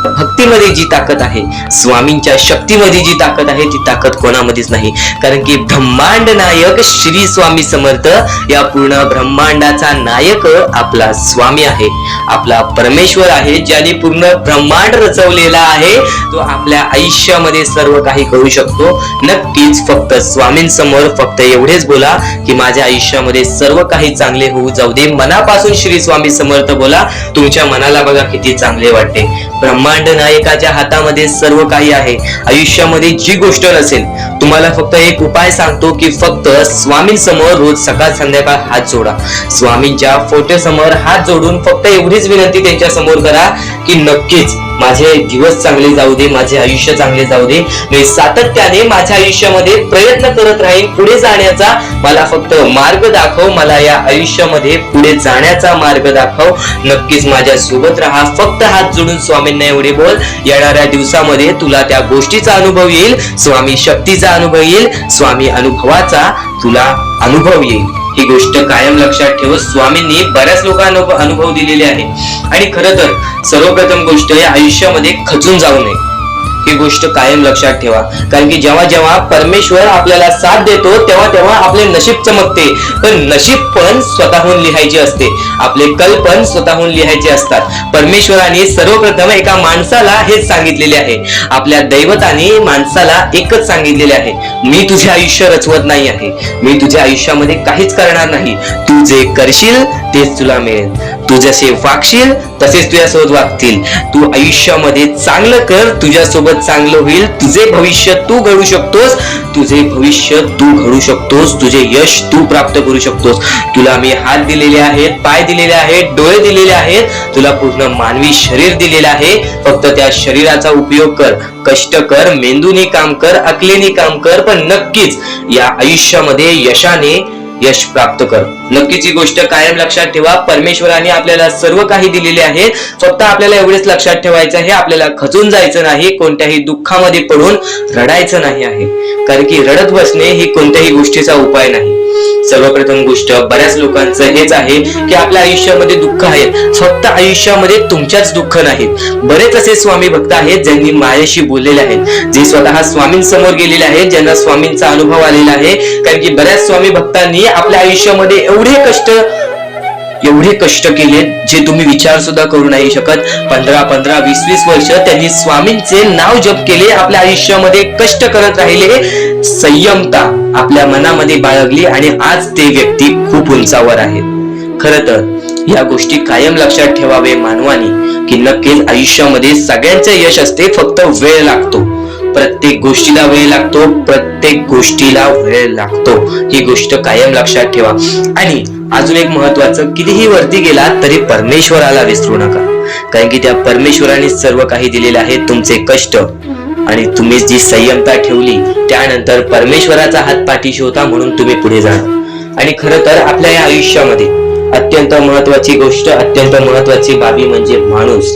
भक्तीमध्ये जी ताकद आहे, स्वामींच्या शक्तीमध्ये जी ताकद आहे, ती ताकद कोणामध्येच नाही, कारण की ब्रह्मांड नायक श्री स्वामी समर्थ, या पूर्ण ब्रह्मांडाचा नायक आपला स्वामी आहे, आपला परमेश्वर आहे, ज्याने पूर्ण ब्रह्मांड रचवलेला आहे. तो आपल्या आयुष्यामध्ये सर्व काही करू शकतो. नक्कीच फक्त स्वामींसमोर फक्त एवढेच बोला की माझ्या आयुष्यामध्ये सर्व काही चांगले होऊ जाऊ दे. मनापासून श्री स्वामी समर्थ बोला. तुमच्या मनाला बघा किती चांगले वाटते. ब्रह्मांड नायकाच्या हातामध्ये सर्व काही आहे. आयुष्यामध्ये जी गोष्ट नसेल, तुम्हाला फक्त एक उपाय सांगतो की फक्त स्वामींसमोर रोज सकाळ संध्याकाळ हात जोडा. स्वामींच्या फोटो समोर हात जोडून फक्त एवढीच विनंती त्यांच्या समोर करा की नक्कीच माझे दिवस चांगले जाऊ दे, माझे आयुष्य चांगले जाऊ दे. मी सातत्याने माझ्या आयुष्यामध्ये प्रयत्न करत राहीन पुढे जाण्याचा. मला फक्त मार्ग दाखव, मला या आयुष्यामध्ये पुढे जाण्याचा मार्ग दाखव. नक्कीच माझ्या सोबत राहा. फक्त हात जोडून स्वामींना एवढे बोल. येणाऱ्या दिवसामध्ये तुला त्या गोष्टीचा अनुभव येईल, स्वामी शक्तीचा अनुभव येईल, स्वामी अनुभवाचा तुला अनुभव येईल. ही गोष्ट कायम लक्षात ठेव. स्वामींनी बऱ्याच लोकांना अनुभव दिलेले आहे. आणि खरं तर सर्वप्रथम गोष्ट, या आयुष्यामध्ये खचून जाऊ नये. ही गोष्ट कायम लक्षात ठेवा. कारण की जेव्हा जेव्हा परमेश्वर आपल्याला साथ देतो तेव्हा तेव्हा आपले नशीब चमकते. पण नशीब पण स्वतःहून लिहायचे असते, आपले कल पण स्वतःहून लिहायचे असतात. परमेश्वराने सर्वप्रथम एका माणसाला हेच सांगितलेले आहे, आपल्या दैवताने माणसाला एकच सांगितलेले आहे, मी तुझे आयुष्य रचवत नाही आहे, मी तुझ्या आयुष्यामध्ये काहीच करणार नाही, तू जे करशील तेच तुला मिळेल, तू जसे वागशील तसेच तुझ्यासोबत वागतील, तू आयुष्यामध्ये चांगलं कर, तुझ्यासोबत चांगलं होईल, तुझे भविष्य तू घडू शकतोस, तुझे भविष्य तू घडू शकतोस, तुझे यश तू प्राप्त करू शकतोस. तुला मी हात दिलेले आहेत, पाय दिलेले आहेत, डोळे दिलेले आहेत, तुला पूर्ण मानवी शरीर दिलेले आहे. फक्त त्या शरीराचा उपयोग कर, कष्ट कर, मेंदूने काम कर, अकलेने काम कर, पण नक्कीच या आयुष्यामध्ये यशाने यश प्राप्त कर. नक्कीच ही गोष्ट कायम लक्षात ठेवा. परमेश्वराने आपल्याला सर्व काही दिलेले आहे. फक्त आपल्याला एवढेच लक्षात ठेवायचं आहे, आपल्याला खचून जायचं नाही, कोणत्याही दुःखामध्ये पडून रडायचं नाही आहे. कारण की रडत बसणे ही कोणत्याही गोष्टीचा उपाय नाही. सर्वप्रथम गोष्ट बऱ्याच लोकांचं हेच आहे की आपल्या आयुष्यामध्ये दुःख आहेत, फक्त आयुष्यामध्ये तुमच्याच दुःख नाहीत. बरेच असे स्वामी भक्त आहेत ज्यांनी माझ्याशी बोललेले आहेत, जे स्वतः स्वामींसमोर गेलेले आहेत, ज्यांना स्वामींचा अनुभव आलेला आहे. कारण की बऱ्याच स्वामी भक्तांनी आपल्या आयुष्यामध्ये एवढे कष्ट केले जे तुम्ही विचार सुद्धा करू नाही शकत. 15 20 वर्ष त्यांनी स्वामींचे नाव जप केले, आपल्या आयुष्यामध्ये कष्ट करत राहिले, संयमता आपल्या मनामध्ये बाळगली आणि आज ते व्यक्ती खूप उंचावर आहेत. खरं तर या गोष्टी कायम लक्षात ठेवावे मानवानी की नक्कीच आयुष्यामध्ये सगळ्यांचे यश असते, फक्त वेळ लागतो. प्रत्येक गोष्टीला वेळ लागतो, प्रत्येक गोष्टीला वेळ लागतो. ही गोष्ट कायम लक्षात ठेवा. आणि अजून एक महत्वाचं, कितीही वरती गेला तरी परमेश्वराला विसरू नका. कारण की त्या परमेश्वराने सर्व काही दिलेले आहे. तुमचे कष्ट आणि तुम्ही जी संयमता ठेवली त्यानंतर परमेश्वराचा हात पाठीशी होता म्हणून तुम्ही पुढे जाणार. आणि खरं तर आपल्या या आयुष्यामध्ये अत्यंत महत्वाची गोष्ट, अत्यंत महत्वाची बाबी म्हणजे माणूस.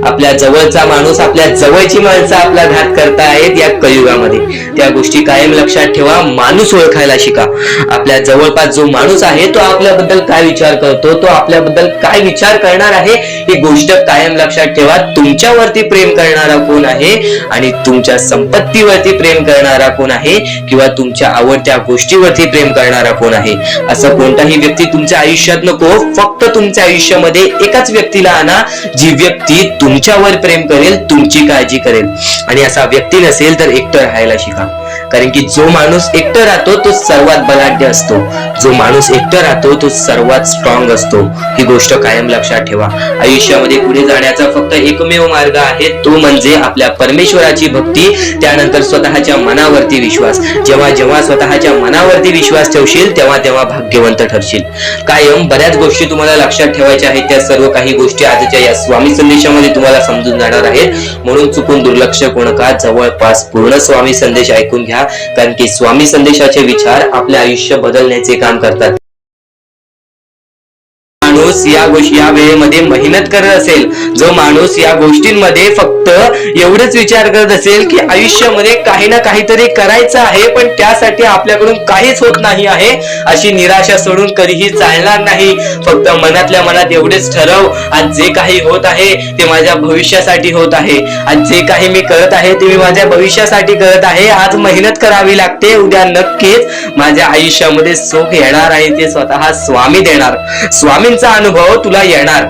आपल्या जवळचा माणूस, आपल्या जवळची माणसं आपला घात करतायत या कलियुगामध्ये. त्या गोष्टी कायम लक्षात ठेवा. माणूस ओळखायला शिका. आपल्या जवळपास जो माणूस आहे तो आपल्याबद्दल काय विचार करतो, तो आपल्याबद्दल काय विचार करणार आहे, ही गोष्ट कायम लक्षात ठेवा. तुमच्यावरती प्रेम करणारा कोण आहे आणि तुमच्या संपत्तीवरती प्रेम करणारा कोण आहे किंवा तुमच्या आवडत्या गोष्टीवरती प्रेम करणारा कोण आहे, असं कोणताही व्यक्ती तुमच्या आयुष्यात नको. फक्त तुमच्या आयुष्यामध्ये एकाच व्यक्तीला आणा, जी व्यक्ती तुमच्यावर प्रेम करेल, तुमची काळजी करेल. आणि असा व्यक्ती नसेल तर एकटं राहायला शिका. कारण की जो माणूस एकटं राहतो तो सर्वात बलाढ्य असतो, जो माणूस एकटं राहतो तो सर्वात स्ट्रॉंग असतो. ही गोष्ट कायम लक्षात ठेवा. आयुष्यामध्ये पुढे जाण्याचा फक्त एकमेव मार्ग आहे, तो म्हणजे आपल्या परमेश्वराची भक्ती, त्यानंतर स्वतःच्या मनावरती विश्वास. जेव्हा जेव्हा स्वतःच्या मनावरती विश्वास ठेवशील तेव्हा तेव्हा भाग्यवंत ठरशील. कायम बऱ्याच गोष्टी तुम्हाला लक्षात ठेवायच्या आहेत. त्या सर्व काही गोष्टी आजच्या या स्वामी संदेशामध्ये तुम्हाला समजून जाणार आहेत. म्हणून चुकून दुर्लक्ष करू नका. जवळपास पूर्ण स्वामी संदेश ऐकून घ्या. कारण की स्वामी संदेशाचे विचार आपले आयुष्य बदलण्याचे काम करतात. माणूस या वेळेमध्ये मेहनत करत असेल, जो माणूस या गोष्टींमध्ये फक्त एवढंच विचार करत असेल की आयुष्यामध्ये काही ना काहीतरी करायचं आहे पण त्यासाठी आपल्याकडून काहीच होत नाही आहे, अशी निराशा सोडून कधीही चालणार नाही. फक्त मनातल्या मनात एवढेच ठरव, आज जे काही होत आहे ते माझ्या भविष्यासाठी होत आहे, आज जे काही मी करत आहे ते मी माझ्या भविष्यासाठी करत आहे. आज मेहनत करावी लागते, उद्या नक्कीच माझ्या आयुष्यामध्ये सुख येणार आहे, ते स्वतः स्वामी देणार. स्वामींचा अनुभव तुला येणार.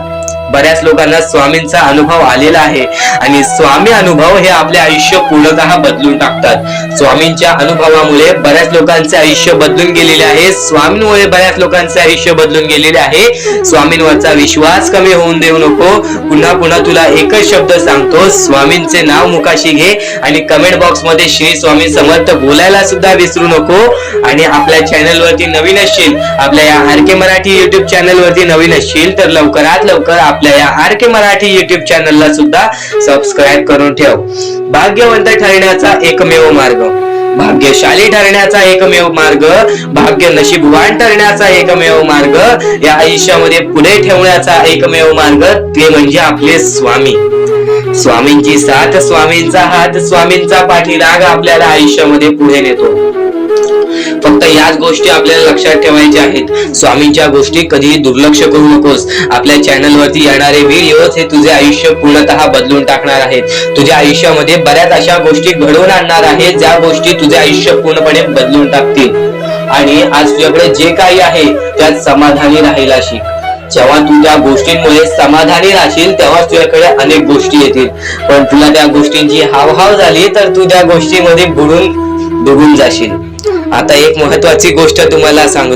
बऱ्याच लोकांना स्वामींचा अनुभव आलेला आहे आणि स्वामी अनुभव हे आपले आयुष्य पूर्णतः बदलून टाकतात. स्वामींच्या अनुभवामुळे बऱ्याच लोकांचे आयुष्य बदलून गेलेले आहे. स्वामींमुळे बऱ्याच लोकांचे आयुष्य बदलून गेलेले आहे. स्वामींवरचा विश्वास कमी होऊन देऊ नको. पुन्हा पुन्हा तुला एकच शब्द सांगतो, स्वामींचे नाव मुखाशी घे आणि कमेंट बॉक्स मध्ये श्री स्वामी समर्थ बोलायला सुद्धा विसरू नको. आणि आपल्या चॅनल वरती नवीन असशील, आपल्या या आर.के. मराठी युट्यूब चॅनल वरती नवीन असशील तर लवकरात लवकर आपल्या या आर.के. मराठी युट्यूब चॅनलला सुद्धा सबस्क्राईब करून ठेव. भाग्यवंत ठरण्याचा एकमेव मार्ग, भाग्यशाली ठरण्याचा एकमेव मार्ग, भाग्य नशीबवान ठरण्याचा एकमेव मार्ग, या आयुष्यामध्ये पुढे ठेवण्याचा एकमेव मार्ग ते म्हणजे आपले स्वामी. स्वामींची साथ, स्वामींचा हात, स्वामींचा पाठीराग आपल्याला आयुष्यामध्ये पुढे नेतो. फक्त याच गोष्टी आपल्याला लक्षात ठेवायच्या आहेत. स्वामींच्या गोष्टी कधीही दुर्लक्ष करू नकोस. आपल्या चॅनलवरती येणारे व्हिडिओज हे तुझे आयुष्य पूर्णतः बदलून टाकणार आहेत. तुझ्या आयुष्यामध्ये बऱ्याच अशा गोष्टी घडवून आणणार आहेत ज्या गोष्टी तुझे आयुष्य पूर्णपणे बदलून टाकतील. आणि आज तुझ्याकडे जे काही आहे त्यात समाधानी राहायला शिक. जेव्हा तू त्या गोष्टींमुळे समाधानी राहशील तेव्हा तुझ्याकडे अनेक गोष्टी येतील. पण तुला त्या गोष्टींची हावभाव झाली तर तू त्या गोष्टीमध्ये बुडून डुबून जाशील. आता एक महत्वाची गोष्ट तुम्हाला सांगतो.